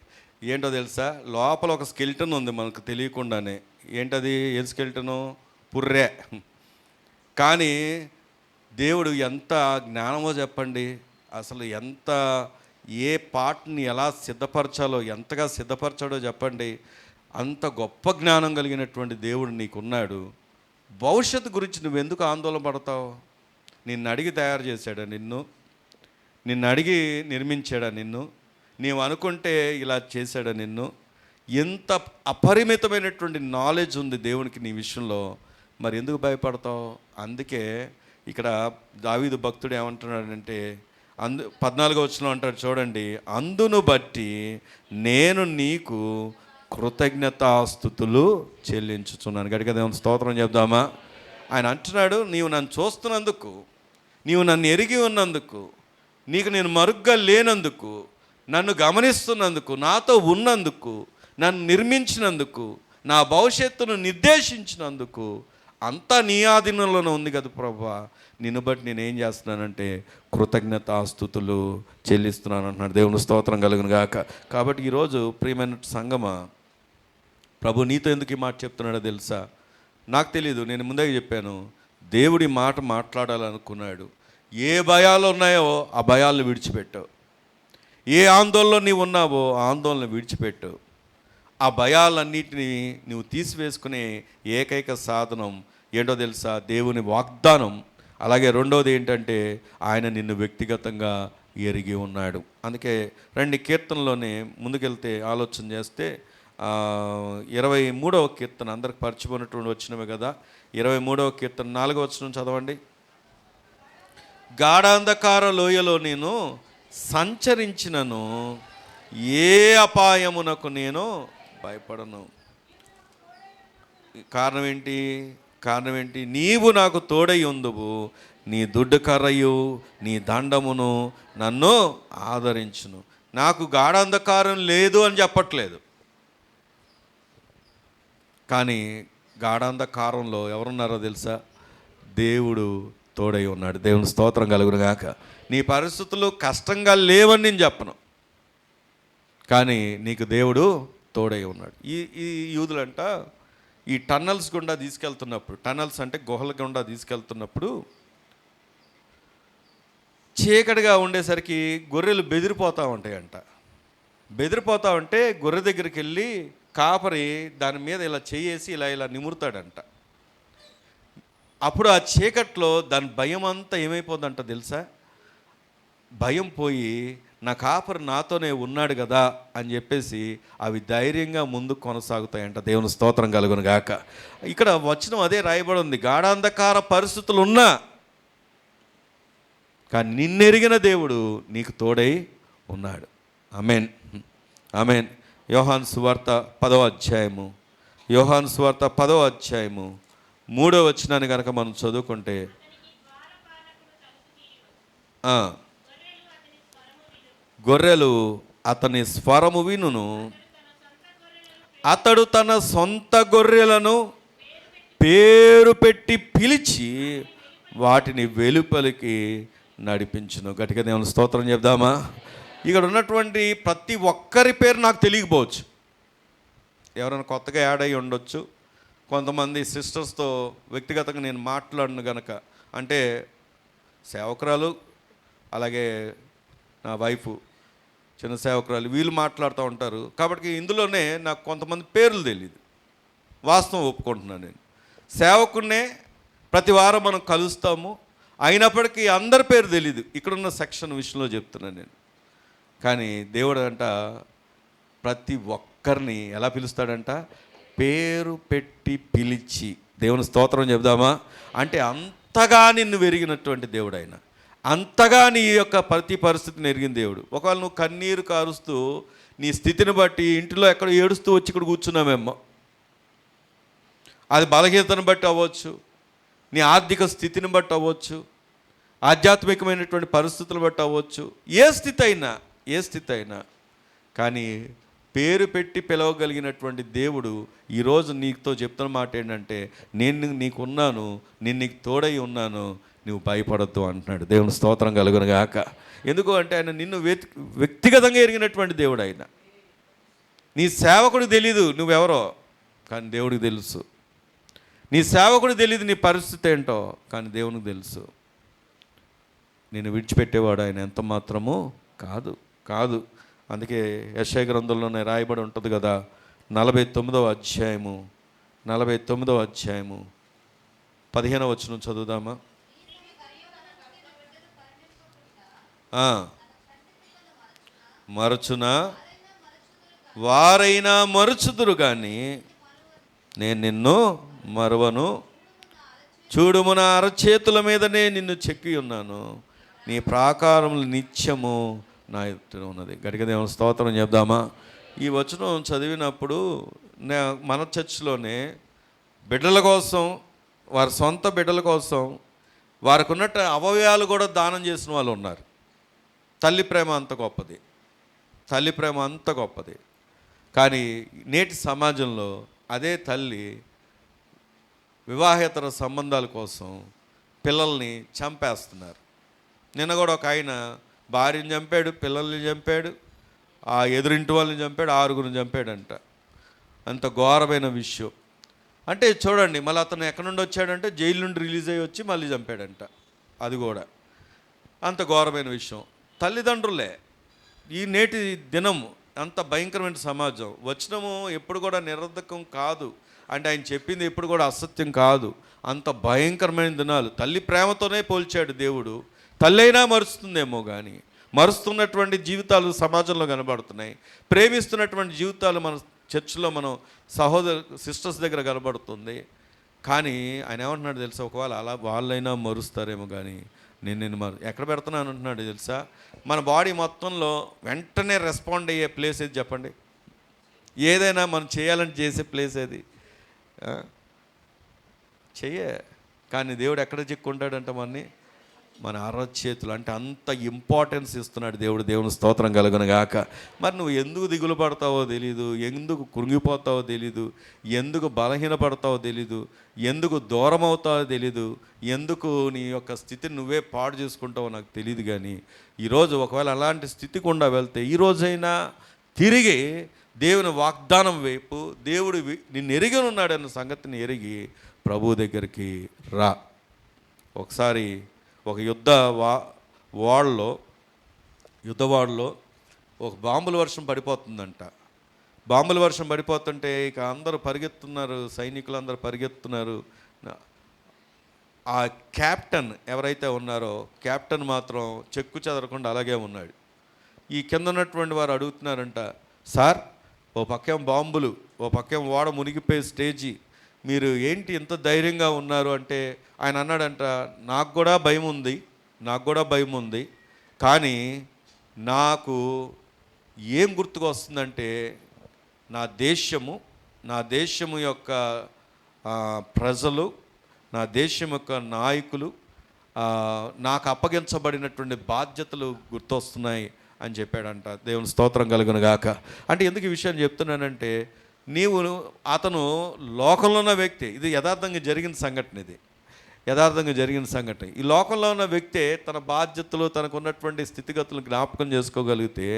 ఏంటో తెలుసా? లోపల ఒక స్కెల్టన్ ఉంది మనకు తెలియకుండానే. ఏంటది? ఏ స్కెల్టను? పుర్రే. కానీ దేవుడు ఎంత జ్ఞానమో చెప్పండి. అసలు ఎంత, ఏ పార్ట్ని ఎలా సిద్ధపరచాలో ఎంతగా సిద్ధపరచాడో చెప్పండి. అంత గొప్ప జ్ఞానం కలిగినటువంటి దేవుడు నీకున్నాడు. భవిష్యత్తు గురించి నువ్వెందుకు ఆందోళన పడతావు? నిన్ను అడిగి తయారు చేశాడా? నిన్ను అడిగి నిర్మించాడా? నీవు అనుకుంటే ఇలా చేశాడా? ఎంత అపరిమితమైనటువంటి నాలెడ్జ్ ఉంది దేవునికి నీ విషయంలో. మరి ఎందుకు భయపడతావు? అందుకే ఇక్కడ దావీదు భక్తుడు ఏమంటున్నాడంటే, 14వ వచనం అంటాడు చూడండి, అందును బట్టి నేను నీకు కృతజ్ఞతాస్తుతులు చెల్లించుచున్నాను. గట్టిగా దేవుని స్తోత్రం చెప్దామా? ఆయన అంటున్నాడు, నీవు నన్ను చూస్తున్నందుకు, నీవు నన్ను ఎరిగి ఉన్నందుకు, నీకు నేను మరుగ్గా లేనందుకు, నన్ను గమనిస్తున్నందుకు, నాతో ఉన్నందుకు, నన్ను నిర్మించినందుకు, నా భవిష్యత్తును నిర్దేశించినందుకు, అంతా నీ ఆధీనంలోనే ఉంది కదా ప్రభువా. నిన్ను బట్టి నేనేం చేస్తున్నానంటే కృతజ్ఞతాస్తుతులు చెల్లిస్తున్నాను అంటున్నాడు. దేవుని స్తోత్రం కలుగును గాక. కాబట్టి ఈరోజు ప్రియమైన సంగమా, ప్రభు నీతో ఎందుకు ఈ మాట చెప్తున్నాడో తెలుసా? నాకు తెలీదు, నేను ముందే చెప్పాను, దేవుడి మాట మాట్లాడాలనుకున్నాడు. ఏ భయాలు ఉన్నాయో ఆ భయాలను విడిచిపెట్టావు. ఏ ఆందోళనలో నీవు ఉన్నావో ఆ ఆందోళన విడిచిపెట్టావు. ఆ భయాలన్నిటినీ నువ్వు తీసివేసుకునే ఏకైక సాధనం ఏంటో తెలుసా? దేవుని వాగ్దానం. అలాగే రెండవది ఏంటంటే, ఆయన నిన్ను వ్యక్తిగతంగా ఎరిగి ఉన్నాడు. అందుకే రండి కీర్తనలోనే ముందుకెళ్తే ఆలోచన చేస్తే 23వ కీర్తన అందరికి పరిచిపోయినటువంటి వచ్చినవే కదా. 23వ కీర్తన 4వ వచనం చదవండి. గాఢాంధకార లోయలో నేను సంచరించినను ఏ అపాయమునకు నేను భయపడను. కారణం ఏంటి? నీవు నాకు తోడై ఉందువు, నీ దుడ్డు కర్రయు నీ దండమును నన్ను ఆదరించును. నాకు గాఢాంధకారం లేదు అని చెప్పట్లేదు, కానీ గాఢాంధకారంలో ఎవరున్నారో తెలుసా? దేవుడు తోడై ఉన్నాడు. దేవుని స్తోత్రం కలుగును గాక. నీ పరిస్థితులు కష్టంగా లేవని నేను చెప్పను, కానీ నీకు దేవుడు తోడై ఉన్నాడు. ఈ యూదులంట ఈ టన్నల్స్ గుండా తీసుకెళ్తున్నప్పుడు, టన్నల్స్ అంటే గుహల గుండా తీసుకెళ్తున్నప్పుడు చీకటిగా ఉండేసరికి గొర్రెలు బెదిరిపోతూ ఉంటాయంట. బెదిరిపోతూ ఉంటే గొర్రె దగ్గరికి వెళ్ళి కాపరి దాని మీద ఇలా చేయేసి ఇలా నిమురుతాడంట. అప్పుడు ఆ చీకట్లో దాని భయం అంతా ఏమైపోద్దంట తెలుసా? భయం పోయి నా కాపరి నాతోనే ఉన్నాడు కదా అని చెప్పేసి అవి ధైర్యంగా ముందుకు కొనసాగుతాయంట. దేవుని స్తోత్రం కలుగును గాక. ఇక్కడ వచనం అదే రాయబడి ఉంది. గాఢాంధకార పరిస్థితులు ఉన్నా కానీ నిన్నెరిగిన దేవుడు నీకు తోడై ఉన్నాడు. ఆమేన్, ఆమేన్. యోహాను సువార్త 10వ అధ్యాయము, యోహాను సువార్త 10వ అధ్యాయము 3వ వచనాన్ని కనుక మనం చదువుకుంటే, గొర్రెలు అతని స్వరము వినును, అతడు తన సొంత గొర్రెలను పేరు పెట్టి పిలిచి వాటిని వెలుపలికి నడిపించును. గట్టిగా దేవుని స్తోత్రం చెప్దామా? ఇక్కడ ఉన్నటువంటి ప్రతి ఒక్కరి పేరు నాకు తెలియకపోవచ్చు, ఎవరైనా కొత్తగా యాడ్ అయ్యి ఉండొచ్చు. కొంతమంది సిస్టర్స్తో వ్యక్తిగతంగా నేను మాట్లాడను గనక, అంటే సేవకురాలు, అలాగే నా వైఫ్ చిన్న సేవకురాలు, వీళ్ళు మాట్లాడుతూ ఉంటారు. కాబట్టి ఇందులోనే నాకు కొంతమంది పేర్లు తెలియదు, వాస్తవం ఒప్పుకుంటున్నాను. నేను సేవకున్నే, ప్రతి వారం మనం కలుస్తాము, అయినప్పటికీ అందరి పేరు తెలీదు. ఇక్కడున్న సెక్షన్ విషయంలో చెప్తున్నాను నేను. కానీ దేవుడు అంట ప్రతి ఒక్కరిని ఎలా పిలుస్తాడంట? పేరు పెట్టి పిలిచి. దేవుని స్తోత్రం చెప్దామా? అంటే అంతగా నిన్ను వెరిగినటువంటి దేవుడు ఆయన, అంతగా నీ యొక్క ప్రతి పరిస్థితిని ఎరిగిన దేవుడు. ఒకవేళ నువ్వు కన్నీరు కారుస్తూ నీ స్థితిని బట్టి ఇంటిలో ఎక్కడ ఏడుస్తూ వచ్చి ఇక్కడ కూర్చున్నామేమో, అది బలహీనతను బట్టి అవ్వచ్చు, నీ ఆర్థిక స్థితిని బట్టి అవ్వచ్చు, ఆధ్యాత్మికమైనటువంటి పరిస్థితులను బట్టి అవ్వచ్చు, ఏ స్థితి అయినా కానీ పేరు పెట్టి పిలవగలిగినటువంటి దేవుడు ఈరోజు నీతో చెప్తున్న మాట ఏంటంటే, నేను నీకున్నాను, నేను నీకు తోడై ఉన్నాను, నువ్వు భయపడద్దు అంటున్నాడు. దేవుని స్తోత్రం కలుగును గాక. ఎందుకు అంటే ఆయన నిన్ను వ్యక్తిగతంగా ఎరిగినటువంటి దేవుడు. ఆయన నీ సేవకుడికి తెలీదు నువ్వెవరో, కానీ దేవుడికి తెలుసు. నీ సేవకుడికి తెలియదు నీ పరిస్థితి ఏంటో, కానీ దేవునికి తెలుసు. నేను విడిచిపెట్టేవాడు ఆయన ఎంత మాత్రమూ కాదు. అందుకే యెషయా గ్రంథంలోనే రాయబడి ఉంటుంది కదా, 49వ అధ్యాయము 15వ వచనం చదువుదామా. మరచునా వారైనా మరుచుదురు కానీ నేను నిన్ను మరువను. చూడుము, నా అరచేతుల మీదనే నిన్ను చెక్కి ఉన్నాను, నీ ప్రాకారములు నిత్యము నా ఎదుట ఉన్నది. గట్టిగా దేవుని స్తోత్రం చెప్దామా. ఈ వచనం చదివినప్పుడు మన చర్చిలోనే బిడ్డల కోసం, వారి సొంత బిడ్డల కోసం వారికి ఉన్నట్టు అవయవాలు కూడా దానం చేసిన వాళ్ళు ఉన్నారు. తల్లి ప్రేమ అంత గొప్పది. కానీ నేటి సమాజంలో అదే తల్లి వివాహేతర సంబంధాల కోసం పిల్లల్ని చంపేస్తున్నారు. నిన్న కూడా ఒక ఆయన భార్యని చంపాడు, పిల్లల్ని చంపాడు, ఆ ఎదురింటి వాళ్ళని చంపాడు, 6గురిని చంపాడంట. అంత ఘోరమైన విషయం. అంటే చూడండి, మళ్ళీ అతను ఎక్కడి నుండి వచ్చాడంటే జైలు నుండి రిలీజ్ అయ్యి వచ్చి మళ్ళీ చంపాడంట. అది కూడా అంత ఘోరమైన విషయం. తల్లిదండ్రులే ఈ నేటి దినం అంత భయంకరమైన సమాజం. వచనము ఎప్పుడు కూడా నిరర్ధకం కాదు, అంటే ఆయన చెప్పింది ఎప్పుడు కూడా అసత్యం కాదు. అంత భయంకరమైన దినాలు. తల్లి ప్రేమతోనే పోల్చాడు దేవుడు. తల్లి అయినా మరుస్తుందేమో కానీ మరుస్తున్నటువంటి జీవితాలు సమాజంలో కనబడుతున్నాయి. ప్రేమిస్తున్నటువంటి జీవితాలు మన చర్చిలో, మనం సిస్టర్స్ దగ్గర కనబడుతుంది. కానీ ఆయన ఏమంటున్నాడు తెలుసా, ఒకవేళ అలా వాళ్ళైనా మరుస్తారేమో కానీ నేను ఎక్కడ పెడుతున్నాను అంటున్నాడు తెలుసా. మన బాడీ మొత్తంలో వెంటనే రెస్పాండ్ అయ్యే ప్లేస్ ఏది చెప్పండి? ఏదైనా మనం చేయాలని చేసే ప్లేస్ ఏది? కానీ దేవుడు ఎక్కడ చిక్కుంటాడంట మన అరచేతులు. అంటే అంత ఇంపార్టెన్స్ ఇస్తున్నాడు దేవుడు. దేవుని స్తోత్రం కలుగును గాక. మరి నువ్వు ఎందుకు దిగులు పడతావో తెలీదు, ఎందుకు కృంగిపోతావో తెలీదు, ఎందుకు బలహీనపడతావో తెలీదు, ఎందుకు దూరం అవుతావో తెలీదు, ఎందుకు నీ యొక్క స్థితిని నువ్వే పాడు చేసుకుంటావో నాకు తెలియదు. కానీ ఈరోజు ఒకవేళ అలాంటి స్థితి గుండా వెళ్తే, ఈరోజైనా తిరిగి దేవుని వాగ్దానం వైపు, దేవుడు నిన్ను ఎరిగి ఉన్నాడన్న సంగతిని ఎరిగి ప్రభు దగ్గరికి రా. ఒకసారి ఒక యుద్ధవాడలో ఒక బాంబుల వర్షం పడిపోతుందంట. బాంబుల వర్షం పడిపోతుంటే ఇక అందరూ పరిగెత్తున్నారు, సైనికులు అందరూ పరిగెత్తున్నారు. ఆ క్యాప్టెన్ ఎవరైతే ఉన్నారో, క్యాప్టెన్ మాత్రం చెక్కు చెదరకుండా అలాగే ఉన్నాడు. ఈ కింద ఉన్నటువంటి వారు అడుగుతున్నారంట, సార్ ఓ పక్కేం బాంబులు, ఓ పక్కేం ఓడ మునిగిపోయే స్టేజీ, మీరు ఏంటి ఇంత ధైర్యంగా ఉన్నారు అంటే ఆయన అన్నాడంట, నాకు కూడా భయం ఉంది, కానీ నాకు ఏం గుర్తుకు వస్తుందంటే నా దేశము యొక్క ప్రజలు, నా దేశం యొక్క నాయకులు, నాకు అప్పగించబడినటువంటి బాధ్యతలు గుర్తొస్తున్నాయి అని చెప్పాడంట. దేవుని స్తోత్రం కలుగును గాక. అంటే ఎందుకు ఈ విషయం చెప్తున్నానంటే, అతను లోకంలో ఉన్న వ్యక్తి, ఇది యథార్థంగా జరిగిన సంఘటన. ఈ లోకంలో ఉన్న వ్యక్తే తన బాధ్యతలు, తనకు ఉన్నటువంటి స్థితిగతులు జ్ఞాపకం చేసుకోగలిగితే,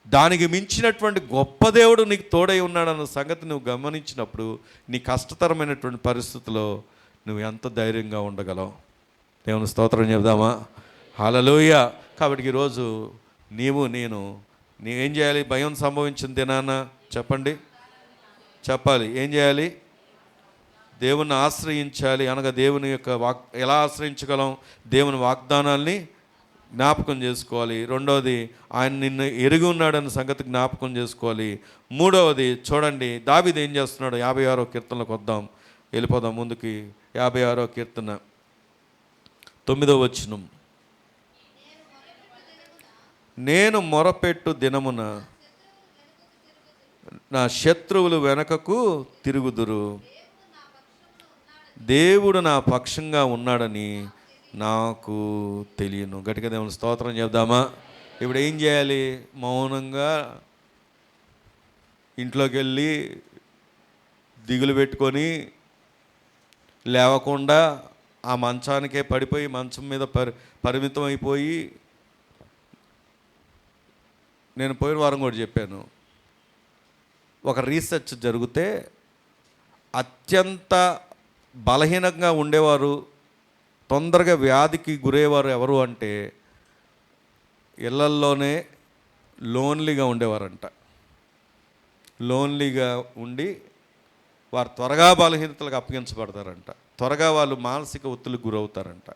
దానికి మించినటువంటి గొప్ప దేవుడు నీకు తోడై ఉన్నాడన్న సంగతి నువ్వు గమనించినప్పుడు, నీ కష్టతరమైనటువంటి పరిస్థితుల్లో నువ్వు ఎంత ధైర్యంగా ఉండగలవు. దేవుని స్తోత్రం చెప్దామా. హల్లెలూయా. కాబట్టి ఈరోజు నీవేం చేయాలి? భయం సంభవించిన దినాన చెప్పాలి ఏం చేయాలి? దేవుని ఆశ్రయించాలి. అనగా దేవుని యొక్క ఎలా ఆశ్రయించగలం? దేవుని వాగ్దానాల్ని జ్ఞాపకం చేసుకోవాలి. రెండవది, ఆయన నిన్ను ఎరిగి ఉన్నాడన్న సంగతి జ్ఞాపకం చేసుకోవాలి. మూడవది చూడండి, దావీదు ఏం చేస్తున్నాడు? 56వ కీర్తనలోకి వద్దాం, వెళ్ళిపోదాం ముందుకి. 56వ కీర్తన 9వ వచనం. నేను మొరపెట్టు దినమున నా శత్రువులు వెనకకు తిరుగుదురు. దేవుడు నా పక్షంగా ఉన్నాడని నాకు తెలియను. గట్టిగా దేవుని స్తోత్రం చెప్దామా? ఇప్పుడు ఏం చేయాలి? మౌనంగా ఇంట్లోకి వెళ్ళి దిగులు పెట్టుకొని లేవకుండా ఆ మంచానికే పడిపోయి మంచం మీద పరిమితం అయిపోయి, నేను పోయిన వారం కూడా చెప్పాను, ఒక రీసెర్చ్ జరిగితే అత్యంత బలహీనంగా ఉండేవారు, తొందరగా వ్యాధికి గురయ్యేవారు ఎవరు అంటే ఇళ్లల్లోనే లోన్లీగా ఉండేవారంట. లోన్లీగా ఉండి వారు త్వరగా బలహీనతలకు అప్పగించబడతారంట, త్వరగా వాళ్ళు మానసిక ఒత్తిడికి గురవుతారంట.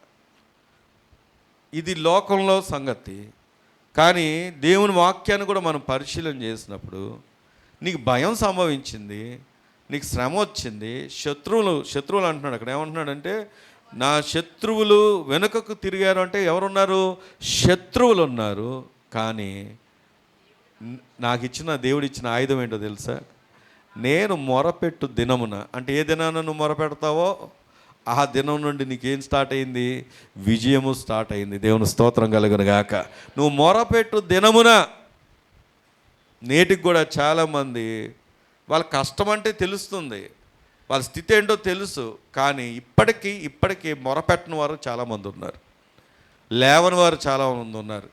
ఇది లోకంలో సంగతి. కానీ దేవుని వాక్యాన్ని కూడా మనం పరిశీలన చేసినప్పుడు నీకు భయం సంభవించింది, నీకు శ్రమ వచ్చింది, శత్రువులు అంటున్నాడు. అక్కడ ఏమంటున్నాడంటే నా శత్రువులు వెనుకకు తిరిగారు అంటే ఎవరున్నారు? శత్రువులు ఉన్నారు. కానీ నాకు ఇచ్చిన దేవుడిచ్చిన ఆయుధం ఏంటో తెలుసా? నేను మొరపెట్టు దినమున, అంటే ఏ దినాన నువ్వు మొరపెడతావో ఆ దినం నుండి నీకేం స్టార్ట్ అయింది? విజయము స్టార్ట్ అయింది. దేవుని స్తోత్రం కలుగును గాక. నువ్వు మొరపెట్టు దినమున. నేటికి కూడా చాలామంది వాళ్ళ కష్టం అంటే తెలుస్తుంది, వాళ్ళ స్థితి ఏంటో తెలుసు, కానీ ఇప్పటికీ మొరపెట్టని వారు చాలామంది ఉన్నారు, లేవని వారు చాలామంది ఉన్నారు,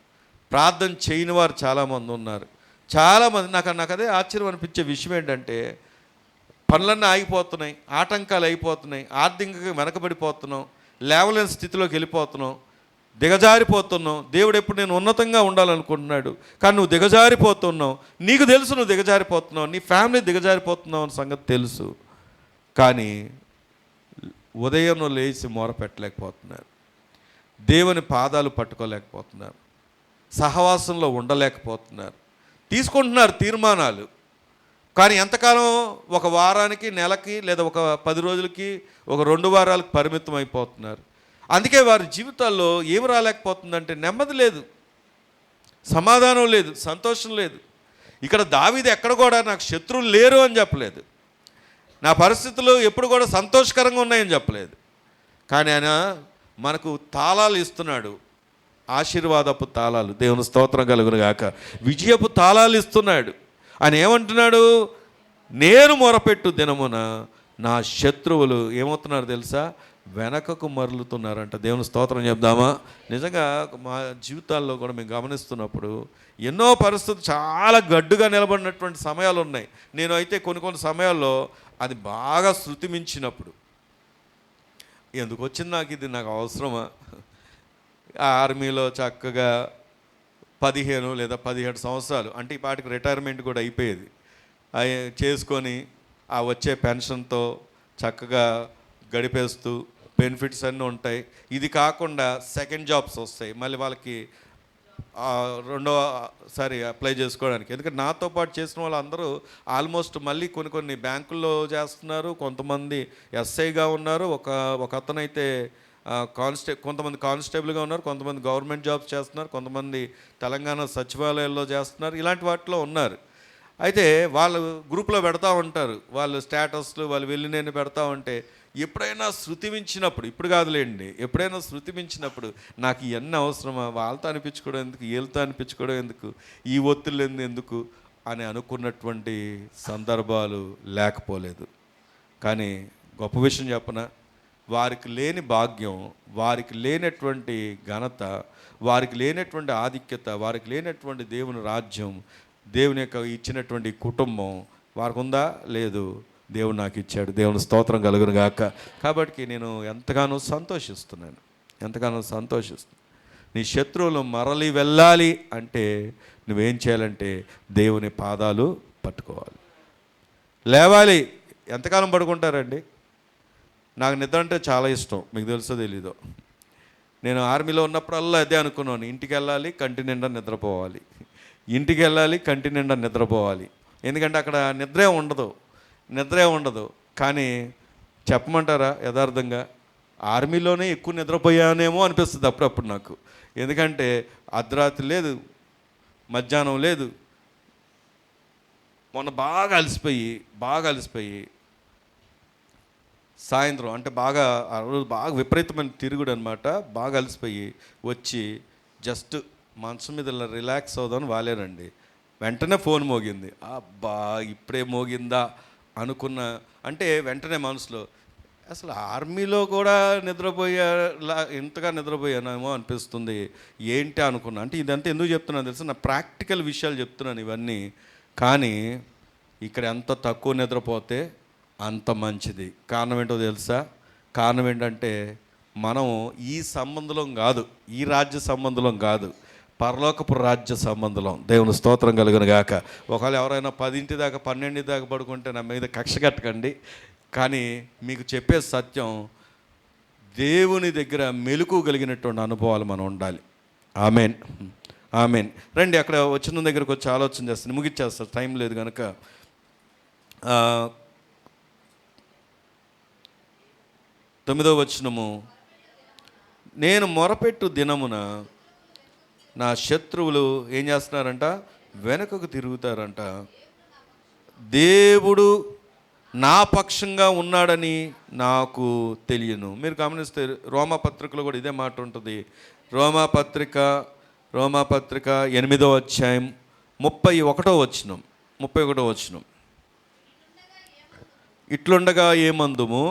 ప్రార్థన చేయని వారు చాలామంది ఉన్నారు. చాలామంది నాకు అదే ఆశ్చర్యం అనిపించే విషయం ఏంటంటే పనులన్నీ ఆగిపోతున్నాయి, ఆటంకాలు అయిపోతున్నాయి, ఆర్థికంగా వెనకబడిపోతున్నాం, లేవలేని స్థితిలోకి వెళ్ళిపోతున్నాం, దిగజారిపోతున్నావు. దేవుడు ఎప్పుడు నేను ఉన్నతంగా ఉండాలనుకుంటున్నాడు, కానీ నువ్వు దిగజారిపోతున్నావు. నీకు తెలుసు నువ్వు దిగజారిపోతున్నావు, నీ ఫ్యామిలీ దిగజారిపోతున్నావు అన్న సంగతి తెలుసు. కానీ ఉదయం లేచి మొర పెట్టలేకపోతున్నారు, దేవుని పాదాలు పట్టుకోలేకపోతున్నారు, సహవాసంలో ఉండలేకపోతున్నారు. తీసుకుంటున్నారు తీర్మానాలు, కానీ ఎంతకాలం? ఒక వారానికి, నెలకి, లేదా ఒక 10 రోజులకి, ఒక 2 వారాలకు పరిమితం అయిపోతున్నారు. అందుకే వారి జీవితాల్లో ఏమి రాలేకపోతుందంటే నెమ్మది లేదు, సమాధానం లేదు, సంతోషం లేదు. ఇక్కడ దావీదు ఎక్కడ కూడా నాకు శత్రువులు లేరు అని చెప్పలేదు, నా పరిస్థితులు ఎప్పుడు కూడా సంతోషకరంగా ఉన్నాయని చెప్పలేదు. కానీ ఆయన మనకు తాళాలు ఇస్తున్నాడు, ఆశీర్వాదపు తాళాలు. దేవుని స్తోత్రం కలుగును గాక. విజయపు తాళాలు ఇస్తున్నాడు. ఆయన ఏమంటున్నాడు? నేను మొరపెట్టు దినమున నా శత్రువులు ఏమవుతున్నారు తెలుసా? వెనకకు మరలుతున్నారంట. దేవుని స్తోత్రం చెప్దామా? నిజంగా మా జీవితాల్లో కూడా మేము గమనిస్తున్నప్పుడు ఎన్నో పరిస్థితులు చాలా గడ్డుగా నిలబడినటువంటి సమయాలు ఉన్నాయి. నేను అయితే కొన్ని సమయాల్లో అది బాగా శృతి మించినప్పుడు, ఎందుకు వచ్చింది నాకు ఇది, నాకు అవసరమా? ఆర్మీలో చక్కగా 15 లేదా 17 సంవత్సరాలు, అంటే ఈ పాటికి రిటైర్మెంట్ కూడా అయిపోయేది, అవి చేసుకొని ఆ వచ్చే పెన్షన్తో చక్కగా గడిపేస్తూ బెనిఫిట్స్ అన్నీ ఉంటాయి. ఇది కాకుండా సెకండ్ జాబ్స్ వస్తాయి మళ్ళీ వాళ్ళకి రెండోసారి అప్లై చేసుకోవడానికి. ఎందుకంటే నాతో పాటు చేసిన వాళ్ళు అందరూ ఆల్మోస్ట్ మళ్ళీ కొన్ని బ్యాంకుల్లో చేస్తున్నారు, కొంతమంది ఎస్ఐగా ఉన్నారు, ఒక అతనైతే కొంతమంది కానిస్టేబుల్గా ఉన్నారు, కొంతమంది గవర్నమెంట్ జాబ్స్ చేస్తున్నారు, కొంతమంది తెలంగాణ సచివాలయాల్లో చేస్తున్నారు, ఇలాంటి వాటిలో ఉన్నారు. అయితే వాళ్ళు గ్రూప్లో పెడతా ఉంటారు, వాళ్ళు స్టేటస్లు వాళ్ళు వెళ్ళినని పెడతా ఉంటే ఎప్పుడైనా శృతి మించినప్పుడు, ఇప్పుడు కాదులేండి, ఎప్పుడైనా శృతి మించినప్పుడు నాకు ఇవన్నీ అవసరమా, వాళ్ళతో అనిపించుకోవడం ఎందుకు, వీళ్ళతో అనిపించుకోవడం ఎందుకు, ఈ ఒత్తిళ్ళు ఎందుకు అని అనుకున్నటువంటి సందర్భాలు లేకపోలేదు. కానీ గొప్ప విషయం చెప్పనా, వారికి లేని భాగ్యం, వారికి లేనటువంటి ఘనత, వారికి లేనటువంటి ఆధిక్యత, వారికి లేనటువంటి దేవుని రాజ్యం, దేవుని యొక్క ఇచ్చినటువంటి కుటుంబం వారికి ఉందా? లేదు. దేవుడు నాకు ఇచ్చాడు. దేవుని స్తోత్రం కలుగును గాక. కాబట్టి నేను ఎంతగానో సంతోషిస్తున్నాను. నీ శత్రువులు మరలి వెళ్ళాలి అంటే నువ్వేం చేయాలంటే దేవుని పాదాలు పట్టుకోవాలి, లేవాలి. ఎంతకాలం పడుకుంటారండి? నాకు నిద్ర అంటే చాలా ఇష్టం, మీకు తెలుసో తెలీదో. నేను ఆర్మీలో ఉన్నప్పుడల్లా అదే అనుకున్నాను, ఇంటికి వెళ్ళాలి కంటి నిండా నిద్రపోవాలి, ఇంటికి వెళ్ళాలి కంటి నిండా నిద్రపోవాలి. ఎందుకంటే అక్కడ నిద్రే ఉండదు. కానీ చెప్పమంటారా, యథార్థంగా ఆర్మీలోనే ఎక్కువ నిద్రపోయానేమో అనిపిస్తుంది అప్పుడప్పుడు నాకు. ఎందుకంటే అర్ధరాత్రి లేదు, మధ్యాహ్నం లేదు. మొన్న బాగా అలసిపోయి సాయంత్రం అంటే బాగా ఆ రోజు బాగా విపరీతమైన తిరుగుడు అనమాట. బాగా అలసిపోయి వచ్చి జస్ట్ మనసు మీద ఇలా రిలాక్స్ అవుదామని వాలేనండి. వెంటనే ఫోన్ మోగింది. అబ్బా ఇప్పుడే మోగిందా అనుకున్న, అంటే వెంటనే మనసులో అసలు ఆర్మీలో కూడా ఇంతగా నిద్రపోయానేమో అనిపిస్తుంది, ఏంటి అనుకున్నా. అంటే ఇదంతా ఎందుకు చెప్తున్నాను తెలుసు, నా ప్రాక్టికల్ విషయాలు చెప్తున్నాను ఇవన్నీ. కానీ ఇక్కడ ఎంత తక్కువ నిద్రపోతే అంత మంచిది. కారణం ఏంటో తెలుసా? కారణం ఏంటంటే మనం ఈ సంబంధం కాదు, ఈ రాజ్య సంబంధం కాదు, పరలోకపు రాజ్య సంబంధం. దేవుని స్తోత్రం కలుగును గాక. ఒకవేళ ఎవరైనా 10 దాకా 12 దాకా పడుకుంటే నా మీద కక్ష కట్టకండి. కానీ మీకు చెప్పే సత్యం, దేవుని దగ్గర మెలకువ కలిగినటువంటి అనుభవాలు మనం ఉండాలి. Amen, amen. రండి, అక్కడ వచ్చిన దగ్గరకు వచ్చి ఆలోచన చేస్తాను, ముగిచ్చేస్తారు, టైం లేదు కనుక. 9వ వచనము, నేను మొరపెట్టు దినమున నా శత్రువులు ఏం చేస్తున్నారంట? వెనుకకు తిరుగుతారంట. దేవుడు నా పక్షంగా ఉన్నాడని నాకు తెలియను. మీరు గమనిస్తే రోమాపత్రికలో కూడా ఇదే మాట ఉంటుంది. రోమాపత్రిక 8వ అధ్యాయం 31వ వచనం. ఇట్లుండగా ఏమందుము,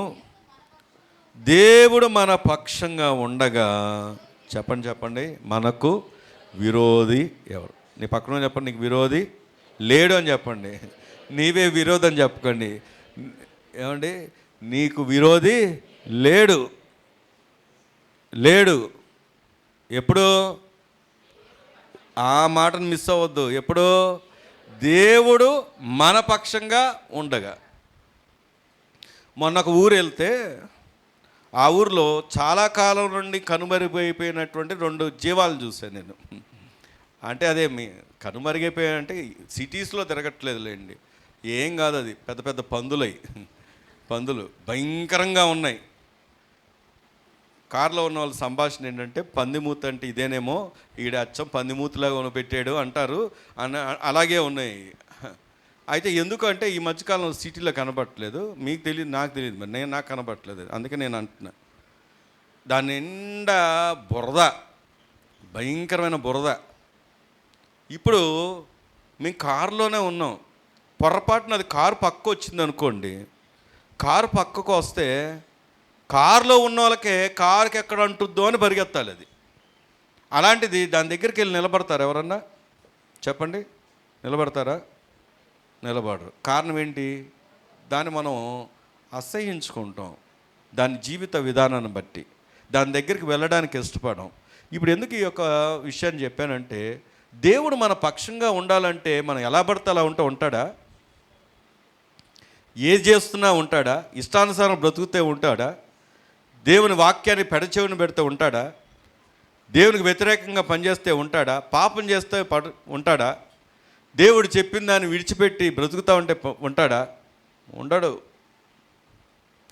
దేవుడు మన పక్షంగా ఉండగా, చెప్పండి, మనకు విరోధి ఎవరు? నీ పక్కన చెప్పండి, నీకు విరోధి లేడు అని చెప్పండి. నీవే విరోధి అని చెప్పకండి. ఏమండి, నీకు విరోధి లేడు. ఎప్పుడు? ఆ మాటను మిస్ అవ్వద్దు. ఎప్పుడు? దేవుడు మన పక్షంగా ఉండగా. మొన్న ఒక ఊరు వెళ్తే ఆ ఊరిలో చాలా కాలం నుండి కనుమరుగైపోయినటువంటి 2 జీవాలు చూశాను నేను. అంటే అదే కనుమరుగైపోయాయంటే సిటీస్లో తిరగట్లేదులేండి, ఏం కాదు, అది పెద్ద పెద్ద పందులు భయంకరంగా ఉన్నాయి. కారులో ఉన్న వాళ్ళ సంభాషణ ఏంటంటే, పందిమూత అంటే ఇదేనేమో, ఈడ అచ్చం పందిమూతలాగా పెట్టాడు అంటారు, అలాగే ఉన్నాయి. అయితే ఎందుకంటే ఈ మధ్యకాలంలో సిటీలో కనబడట్లేదు, మీకు తెలియదు, నాకు తెలియదు, మరి నాకు కనబడట్లేదు, అందుకే నేను అంటున్నా. దాని నిండా బురద, భయంకరమైన బురద. ఇప్పుడు మేము కారులోనే ఉన్నాం, పొరపాటున అది కారు పక్కకు వచ్చింది అనుకోండి, కారు పక్కకు వస్తే కారులో ఉన్న వాళ్ళకే కారుకి ఎక్కడ అంటుద్దో అని పరిగెత్తాలి అది. అలాంటిది దాని దగ్గరికి వెళ్ళి నిలబడతారు ఎవరన్నా? చెప్పండి, నిలబడతారా? నిలబడరు. కారణం ఏంటి? దాన్ని మనం అసహ్యించుకుంటాం, దాని జీవిత విధానాన్ని బట్టి దాని దగ్గరికి వెళ్ళడానికి ఇష్టపడం. ఇప్పుడు ఎందుకు ఈ యొక్క విషయాన్ని చెప్పానంటే, దేవుడు మన పక్షంగా ఉండాలంటే మనం ఎలా పడితే అలా ఉంటాడా? ఏది చేస్తున్నా ఉంటాడా? ఇష్టానుసారం బ్రతుకుతే ఉంటాడా? దేవుని వాక్యాన్ని పెడచెవిని పెడితే ఉంటాడా? దేవునికి వ్యతిరేకంగా పనిచేస్తే ఉంటాడా? పాపం చేస్తే ఉంటాడా? దేవుడు చెప్పిన దాన్ని విడిచిపెట్టి బ్రతుకుతా ఉంటే ఉంటాడా? ఉండడు.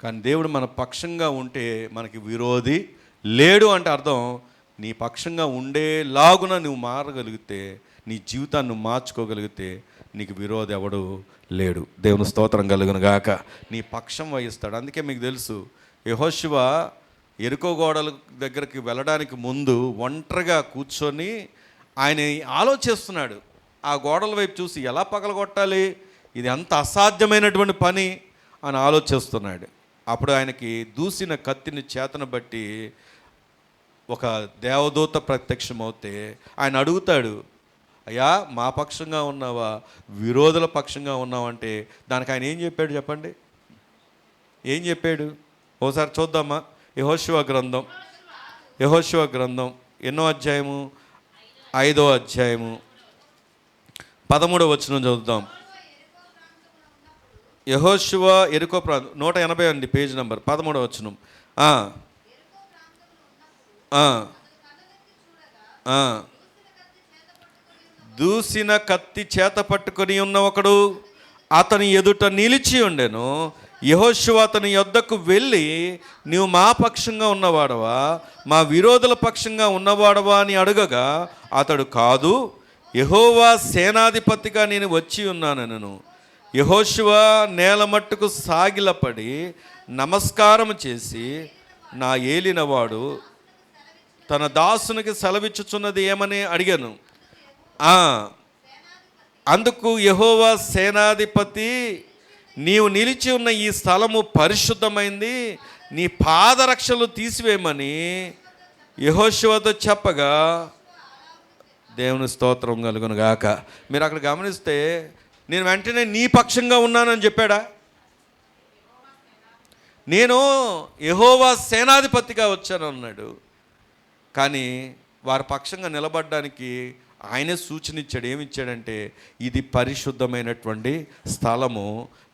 కానీ దేవుడు మన పక్షంగా ఉంటే మనకి విరోధి లేడు అంటే అర్థం, నీ పక్షంగా ఉండేలాగున నువ్వు మారగలిగితే, నీ జీవితాన్ని నువ్వు మార్చుకోగలిగితే నీకు విరోధి ఎవడు లేడు. దేవుని స్తోత్రం కలుగును గాక. నీ పక్షం వహిస్తాడు. అందుకే మీకు తెలుసు, యెహోషువ యెరికో గోడల దగ్గరికి వెళ్ళడానికి ముందు ఒంటరిగా కూర్చొని ఆయన ఆలోచిస్తున్నాడు. ఆ గోడల వైపు చూసి ఎలా పగలగొట్టాలి, ఇది ఎంత అసాధ్యమైనటువంటి పని అని ఆలోచిస్తున్నాడు. అప్పుడు ఆయనకి దూసిన కత్తిని చేతను బట్టి ఒక దేవదూత ప్రత్యక్షమవుతే ఆయన అడుగుతాడు, అయ్యా మా పక్షంగా ఉన్నావా, విరోధుల పక్షంగా ఉన్నావంటే దానికి ఆయన ఏం చెప్పాడు చెప్పండి? ఏం చెప్పాడు? ఓసారి చూద్దామా? యెహోషువ గ్రంథం ఎన్నో అధ్యాయము? 5వ అధ్యాయము 13వ వచనం చదువుతాం. యెహోషువ యెరికో ప్రాంతం 180 అండి, పేజ్ నెంబర్ 13వ వచనం. దూసిన కత్తి చేత పట్టుకొని ఉన్న ఒకడు అతని ఎదుట నిలిచి ఉండెను. యెహోషువ అతని యొద్దకు వెళ్ళి, నీవు మా పక్షంగా ఉన్నవాడవా, మా విరోధుల పక్షంగా ఉన్నవాడవా అని అడగగా అతడు, కాదు, యెహోవా సేనాధిపతిగా నేను వచ్చి ఉన్నానను. యెహోషువ నేల మట్టుకు సాగిలపడి నమస్కారం చేసి, నా ఏలినవాడు తన దాసునికి సెలవిచ్చుచున్నది ఏమని అడిగాను. అందుకు యెహోవా సేనాధిపతి, నీవు నిలిచి ఉన్న ఈ స్థలము పరిశుద్ధమైంది, నీ పాదరక్షలు తీసివేయమని యెహోషువతో చెప్పగా, దేవుని స్తోత్రం కలుగును గాక. మీరు అక్కడ గమనిస్తే నేను వెంటనే నీ పక్షంగా ఉన్నానని చెప్పాడా? నేను యెహోవా సేనాధిపతిగా వచ్చాను అన్నాడు. కానీ వారి పక్షంగా నిలబడడానికి ఆయనే సూచన ఇచ్చాడు. ఏమిచ్చాడంటే, ఇది పరిశుద్ధమైనటువంటి స్థలము,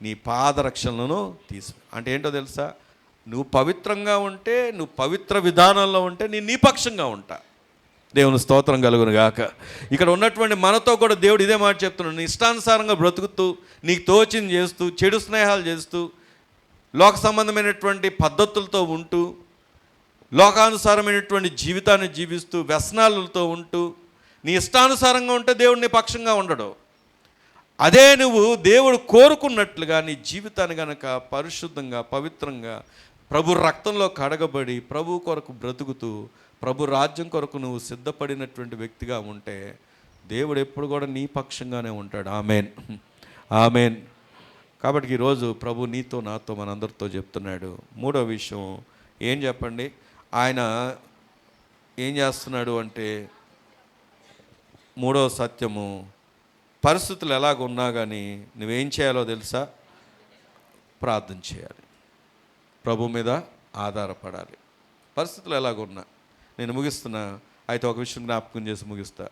నీ పాదరక్షలను తీసు. అంటే ఏంటో తెలుసా? నువ్వు పవిత్రంగా ఉంటే, నువ్వు పవిత్ర విధానంలో ఉంటే నేను నీ పక్షంగా ఉంటా. దేవుని స్తోత్రం కలుగును గాక. ఇక్కడ ఉన్నటువంటి మనతో కూడా దేవుడు ఇదే మాట చెప్తున్నాడు. నీ ఇష్టానుసారంగా బ్రతుకుతూ, నీకు తోచింది చేస్తూ, చెడు స్నేహాలు చేస్తూ, లోక సంబంధమైనటువంటి పద్ధతులతో ఉంటూ, లోకానుసారమైనటువంటి జీవితాన్ని జీవిస్తూ, వ్యసనాలతో ఉంటూ, నీ ఇష్టానుసారంగా ఉంటే దేవుడు నీ పక్షంగా ఉండడు. అదే నువ్వు దేవుడు కోరుకున్నట్లుగా నీ జీవితాన్ని కనుక పరిశుద్ధంగా, పవిత్రంగా, ప్రభు రక్తంలో కడగబడి, ప్రభు కొరకు బ్రతుకుతూ, ప్రభు రాజ్యం కొరకు నువ్వు సిద్ధపడినటువంటి వ్యక్తిగా ఉంటే దేవుడు ఎప్పుడు కూడా నీ పక్షంగానే ఉంటాడు. ఆమేన్, ఆమేన్. కాబట్టి ఈరోజు ప్రభు నీతో నాతో మనందరితో చెప్తున్నాడు. మూడో విషయం ఏం చెప్పండి? ఆయన ఏం చేస్తున్నాడు అంటే, మూడో సత్యము, పరిస్థితులు ఎలాగున్నా కానీ నువ్వేం చేయాలో తెలుసా? ప్రార్థన చేయాలి, ప్రభు మీద ఆధారపడాలి. పరిస్థితులు ఎలాగున్నా. నేను ముగిస్తున్నా, అయితే ఒక విషయం జ్ఞాపకం చేసి ముగిస్తా.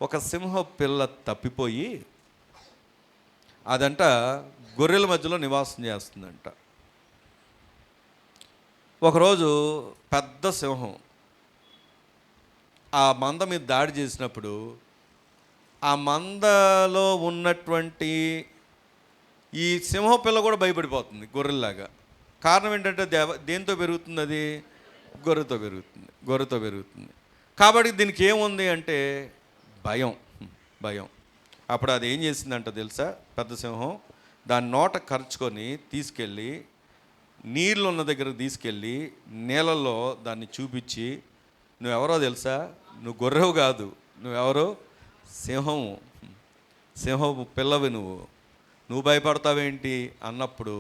ఒక సింహం పిల్ల తప్పిపోయి అదంట గొర్రెల మధ్యలో నివాసం చేస్తుందంట. ఒకరోజు పెద్ద సింహం ఆ మంద మీద దాడి చేసినప్పుడు ఆ మందలో ఉన్నటువంటి ఈ సింహం పిల్ల కూడా భయపడిపోతుంది గొర్రెల్లాగా. కారణం ఏంటంటే దేంతో పెరుగుతుంది? అది గొర్రెతో పెరుగుతుంది. కాబట్టి దీనికి ఏముంది అంటే భయం. అప్పుడు అది ఏం చేసిందంట తెలుసా? పెద్ద సింహం దాని నోట ఖర్చుకొని తీసుకెళ్ళి నీళ్ళు ఉన్న దగ్గరకు తీసుకెళ్ళి నీళ్ళల్లో దాన్ని చూపించి, నువ్వెవరో తెలుసా? నువ్వు గొర్రెవు కాదు, నువ్వెవరో సింహము పిల్లవి, నువ్వు భయపడతావేంటి అన్నప్పుడు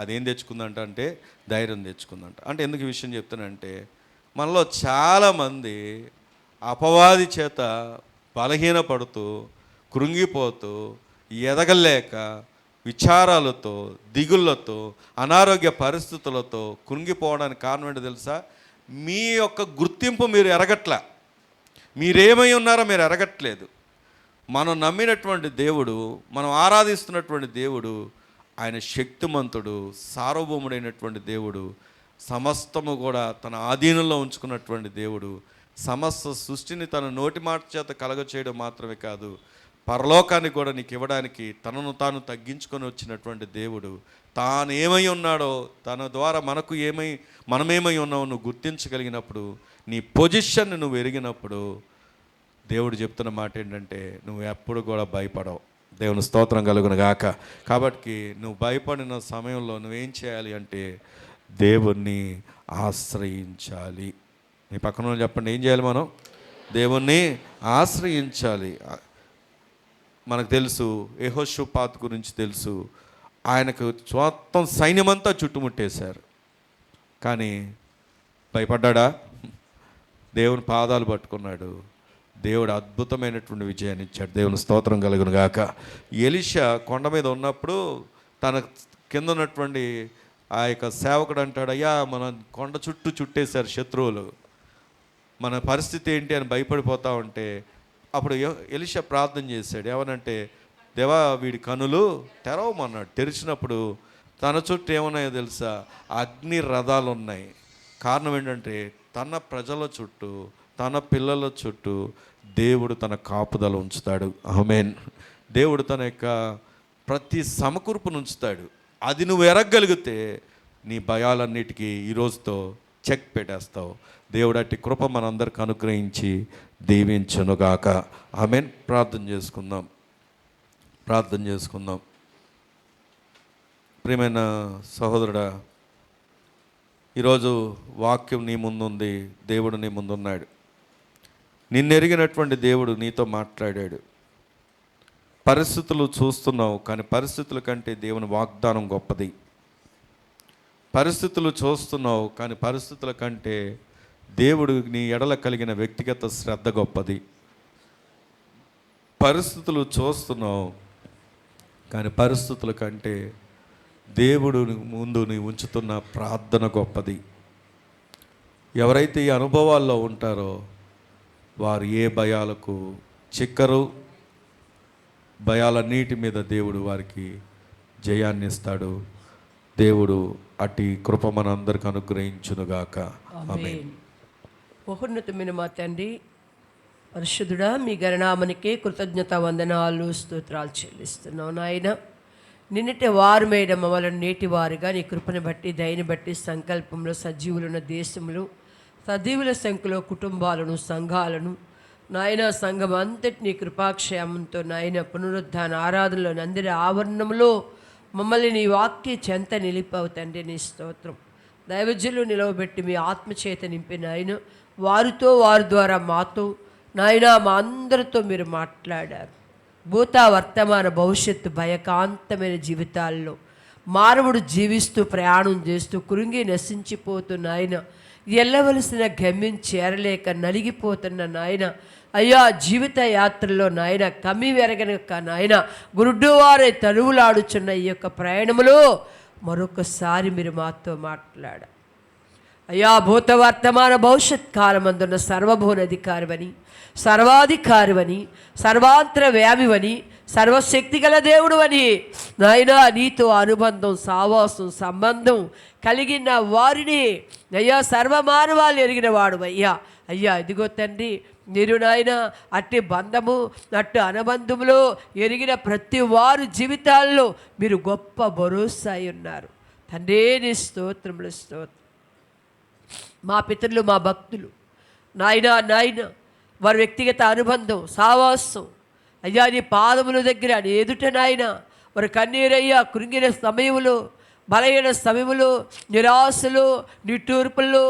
అదేం తెచ్చుకుందంట అంటే ధైర్యం తెచ్చుకుందంట. అంటే ఎందుకు ఈ విషయం చెప్తానంటే, మనలో చాలామంది అపవాది చేత బలహీనపడుతూ, కృంగిపోతూ, ఎదగలేక, విచారాలతో, దిగుళ్ళతో, అనారోగ్య పరిస్థితులతో కృంగిపోవడానికి కారణం ఏంటో తెలుసా? మీ యొక్క గుర్తింపు మీరు ఎరగట్లా, మీరేమై ఉన్నారో మీరు ఎరగట్లేదు. మనం నమ్మినటువంటి దేవుడు, మనం ఆరాధిస్తున్నటువంటి దేవుడు, ఆయన శక్తిమంతుడు, సార్వభౌముడైనటువంటి దేవుడు, సమస్తము కూడా తన ఆధీనంలో ఉంచుకున్నటువంటి దేవుడు, సమస్త సృష్టిని తన నోటి మాట చేత కలగచేయడం మాత్రమే కాదు, పరలోకాన్ని కూడా నీకు ఇవ్వడానికి తనను తాను తగ్గించుకొని వచ్చినటువంటి దేవుడు. తాను ఏమై ఉన్నాడో, తన ద్వారా మనమేమై ఉన్నావో నువ్వు గుర్తించగలిగినప్పుడు, నీ పొజిషన్ని నువ్వు ఎరిగినప్పుడు, దేవుడు చెప్తున్న మాట ఏంటంటే, నువ్వు ఎప్పుడు కూడా భయపడవు. దేవుని స్తోత్రం కలుగును గాక. కాబట్టి నువ్వు భయపడిన సమయంలో నువ్వేం చేయాలి అంటే దేవుణ్ణి ఆశ్రయించాలి. మీ పక్కన చెప్పండి, ఏం చేయాలి? మనం దేవుణ్ణి ఆశ్రయించాలి. మనకు తెలుసు, యెహోషాపాతు గురించి తెలుసు. ఆయనకు మొత్తం సైన్యమంతా చుట్టుముట్టేశారు, కానీ భయపడ్డా? దేవుని పాదాలు పట్టుకున్నాడు. దేవుడు అద్భుతమైనటువంటి విజయాన్ని ఇచ్చాడు. దేవుని స్తోత్రం కలుగును గాక. ఎలీషా కొండ మీద ఉన్నప్పుడు తన కింద ఉన్నటువంటి ఆ యొక్క సేవకుడు అంటాడు, అయ్యా మన కొండ చుట్టూ చుట్టేశారు శత్రువులు, మన పరిస్థితి ఏంటి అని భయపడిపోతా ఉంటే, అప్పుడు ఎలీషా ప్రార్థన చేశాడు. ఏమనంటే, దేవా వీడి కనులు తెరవమన్నాడు. తెరిచినప్పుడు తన చుట్టూ ఏమున్నాయో తెలుసా? అగ్ని రథాలు ఉన్నాయి. కారణం ఏంటంటే, తన ప్రజల చుట్టూ, తన పిల్లల చుట్టూ దేవుడు తన కాపుదల ఉంచుతాడు. ఆమేన్. దేవుడు తన యొక్క ప్రతి సమకూర్పును ఉంచుతాడు. అది నువ్వు ఎరగగలిగితే నీ భయాలన్నిటికీ ఈరోజుతో చెక్ పెట్టేస్తావు. దేవుడు అట్టి కృప మనందరికి అనుగ్రహించి దీవించునుగాక. ఆమేన్. ప్రార్థన చేసుకుందాం. ప్రియమైన సహోదరుడా, ఈరోజు వాక్యం నీ ముందుంది, దేవుడు నీ ముందున్నాడు. నిన్నెరిగినటువంటి దేవుడు నీతో మాట్లాడాడు. పరిస్థితులు చూస్తున్నావు, కానీ పరిస్థితుల కంటే దేవుని వాగ్దానం గొప్పది. పరిస్థితులు చూస్తున్నావు, కానీ పరిస్థితుల కంటే దేవుడు నీ ఎడల కలిగిన వ్యక్తిగత శ్రద్ధ గొప్పది. పరిస్థితులు చూస్తున్నావు, కానీ పరిస్థితుల కంటే దేవుడు ముందు నీ ఉంచుతున్న ప్రార్థన గొప్పది. ఎవరైతే ఈ అనుభవాల్లో ఉంటారో వారు ఏ భయాలకు చిక్కరు. భయాలన్నిటి మీద దేవుడు వారికి జయాన్ని ఇస్తాడు. దేవుడు అట్టి కృప మనందరికి అనుగ్రహించునుగాక. ఆమేన్. మహోన్నతమైన మా తండ్రి, పరిశుద్ధుడా, మీ గణనామనికే కృతజ్ఞత వందనాలు స్తోత్రాలు చెల్లిస్తున్నావు నాయన. నిన్నటి వారమైన మమ్మల్ని నేటి వారుగా నీ కృపను బట్టి, దయని బట్టి, సంకల్పంలో సజీవులున్న దేశంలో సజీవుల సంఖ్యలో కుటుంబాలను, సంఘాలను నాయన, సంఘం అంతటి నీ కృపాక్షేమంతో నాయన పునరుద్ధాన ఆరాధనలో నందిర ఆవరణంలో మమ్మల్ని నీ వాక్య చెంత నిలిపావు తండ్రి. నీ స్తోత్రం. దైవజనులు నిలవబెట్టి మీ ఆత్మచేత నింపిన ఆయన వారితో, వారి ద్వారా మాతో నాయన మా అందరితో మీరు మాట్లాడారు. భూత వర్తమాన భవిష్యత్తు భయకాంతమైన జీవితాల్లో మానవుడు జీవిస్తూ ప్రయాణం చేస్తూ కృంగి నశించిపోతున్న ఆయన, వెళ్ళవలసిన గమ్యం చేరలేక నలిగిపోతున్న నాయన, అయ్యా జీవిత యాత్రలో నాయన కమ్మి వెరగనక నాయన గురుడ్డువారే తరువులాడుచున్న ఈ యొక్క ప్రయాణంలో మరొకసారి మీరు మాతో మాట్లాడారు. అయ్యా భూత వర్తమాన భవిష్యత్ కాలమందున్న సర్వభౌనాధికారివని, సర్వాధికారివని, సర్వాంతర వ్యాపివని, సర్వశక్తి గల దేవుడు అని నాయన నీతో అనుబంధం, సావాసం, సంబంధం కలిగిన వారిని అయ్యా సర్వమానవాళ్ళు ఎరిగిన వాడు అయ్యా. అయ్యా ఇదిగో తండ్రి, మీరు నాయన అట్టి బంధము అట్టి అనుబంధములో ఎరిగిన ప్రతి వారు జీవితాల్లో మీరు గొప్ప భరోసా ఉన్నారు తండ్రి. నీ స్తోత్రములు స్తోత్రం. మా పితరులు, మా భక్తులు నాయన వారి వ్యక్తిగత అనుబంధం, సావాసం అయ్యా నీ పాదముల దగ్గర నీ ఎదుట నాయన వారి కన్నీరయ్యా కృంగిన సమయంలో, బలహీన సమయంలో, నిరాశలు, నిట్టూర్పులు,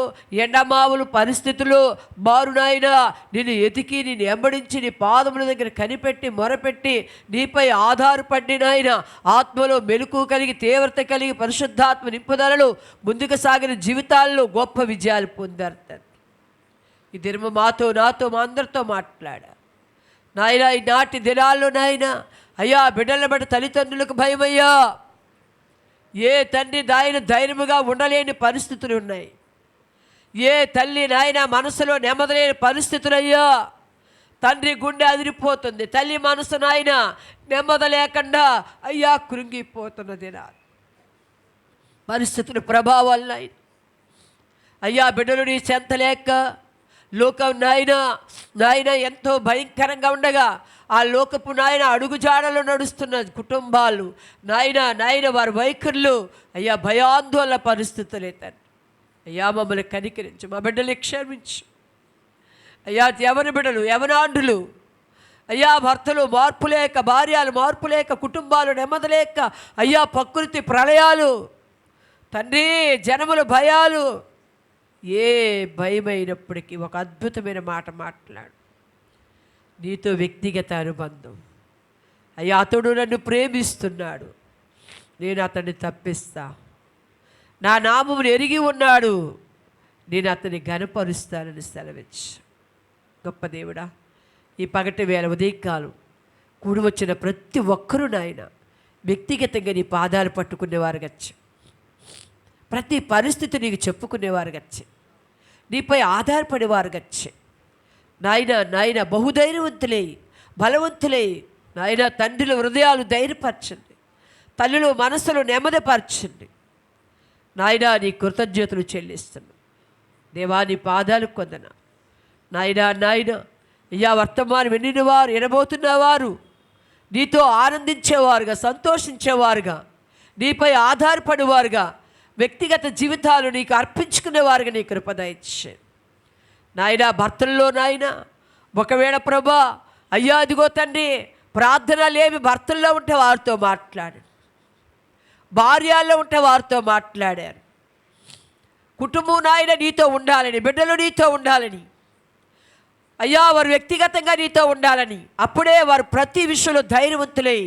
ఎండమావులు పరిస్థితులు బారు నాయన నిన్ను ఎతికి, నిన్ను ఎంబడించి నీ పాదముల దగ్గర కనిపెట్టి మొరపెట్టి నీపై ఆధారపడి నాయన ఆత్మలో మెలకు కలిగి, తీవ్రత కలిగి, పరిశుద్ధాత్మ నింపుదలలో ముందుకు సాగిన జీవితాల్లో గొప్ప విజయాలు పొందారు తండ్రి. ఈ దినము మాతో, నాతో, మా అందరితో మాట్లాడా నాయన. ఈ నాటి దినాల్లో నాయన అయ్యా బిడ్డల బట్టి తల్లిదండ్రులకు భయమయ్యా. ఏ తండ్రి నాయన ధైర్యముగా ఉండలేని పరిస్థితులు ఉన్నాయి. ఏ తల్లి నాయన మనసులో నెమ్మదలేని పరిస్థితులయ్యా. తండ్రి గుండె అదిరిపోతుంది, తల్లి మనసు నాయన నెమ్మది లేకుండా అయ్యా కృంగిపోతున్నది నా పరిస్థితుల ప్రభావాలు నాయన. అయ్యా బిడ్డలు నీ చెంత లేక లోకం నాయన ఎంతో భయంకరంగా ఉండగా ఆ లోకపు నాయన అడుగుజాడలో నడుస్తున్న కుటుంబాలు నాయన వారి వైఖరులు అయ్యా భయాందోళన పరిస్థితులే తండ్రి. అయ్యా మమ్మల్ని కనికరించు, మా బిడ్డలు క్షమించు అయ్యా. ఎవరి బిడ్డలు, యవనాండ్రులు అయ్యా భర్తలు మార్పు లేక, భార్యలు మార్పు లేక, కుటుంబాలు నెమ్మది లేక అయ్యా ప్రకృతి ప్రళయాలు తండ్రి, జనముల భయాలు, ఏ భయమైనప్పటికీ ఒక అద్భుతమైన మాట మాట్లాడు. నీతో వ్యక్తిగత అనుబంధం అయ్యా. అతడు నన్ను ప్రేమిస్తున్నాడు, నేను అతన్ని తప్పిస్తా. నా నామమును ఎరిగి ఉన్నాడు, నేను అతన్ని ఘనపరుస్తానని సెలవిచ్చు. గొప్ప దేవుడా, ఈ పగటి వేళ ఉదయకాలం కూడి వచ్చిన ప్రతి ఒక్కరూ నాయన వ్యక్తిగతంగా నీ పాదాలు పట్టుకునేవారు గచ్చు. ప్రతి పరిస్థితి నీకు చెప్పుకునేవారు గచ్చి, నీపై ఆధారపడేవారు గచ్చి నాయన బహుధైర్యవంతులై, బలవంతులై నాయన తండ్రుల హృదయాలు ధైర్యపరచండి, తల్లులు మనసులు నెమ్మదిపరచండి నాయన. నీ కృతజ్ఞతలు చెల్లిస్తున్నాను దేవా, నీ పాదాలు కొందన నాయన. అయ్యా వర్తమానం వినిన వారు, వినబోతున్నవారు నీతో ఆనందించేవారుగా, సంతోషించేవారుగా, నీపై ఆధారపడేవారుగా, వ్యక్తిగత జీవితాలు నీకు అర్పించుకునేవారుగా నీ కృప దయచేయండి. నాయన భర్తల్లో నాయన ఒకవేళ ప్రభా అయ్యా అదిగో తండ్రి ప్రార్థన లేమి భర్తల్లో ఉంటే వారితో మాట్లాడారు, భార్యల్లో ఉంటే వారితో మాట్లాడారు. కుటుంబం నాయన నీతో ఉండాలని, బిడ్డలు నీతో ఉండాలని అయ్యా, వారు వ్యక్తిగతంగా నీతో ఉండాలని, అప్పుడే వారు ప్రతి విషయంలో ధైర్యవంతులై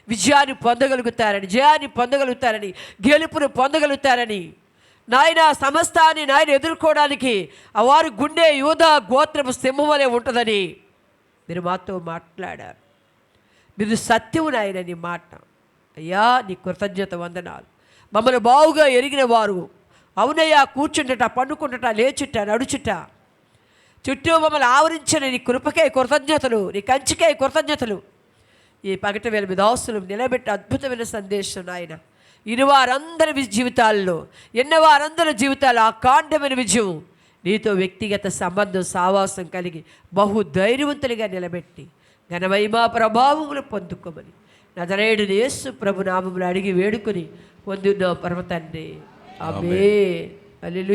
విజయాన్ని పొందగలుగుతారని, జయాన్ని పొందగలుగుతారని, గెలుపును పొందగలుగుతారని నాయన సమస్తాన్ని నాయన ఎదుర్కోవడానికి వారి గుండె యూదా గోత్రపు సింహం వలె ఉంటుందని మీరు మాతో మాట్లాడారు. మీరు సత్యము నాయన నీ మాట. అయ్యా నీ కృతజ్ఞత వందనాలు. మమ్మల్ని బావుగా ఎరిగిన వారు అవునయ్యా కూర్చుంటట, పండుకుంటట, లేచుట, నడుచుట, చుట్టూ మమ్మల్ని ఆవరించిన నీ కృపకే కృతజ్ఞతలు, నీ కంచికే కృతజ్ఞతలు. ఈ పగటి వేళ మీ దాసులు నిలబెట్టి అద్భుతమైన సందేశం నాయన ఇరు వారందరి జీవితాల్లో, వారందరి జీవితాల్లో అకాండమైన విజయం నీతో వ్యక్తిగత సంబంధం సావాసం కలిగి బహు ధైర్యవంతులుగా నిలబెట్టి ఘనమహిమా ప్రభావములు పొందుకోమని నజరేయుడు యేసు ప్రభు నామములు అడిగి వేడుకొని పొందున్న పరమ తండ్రి. ఆమేన్. హల్లెలూయా.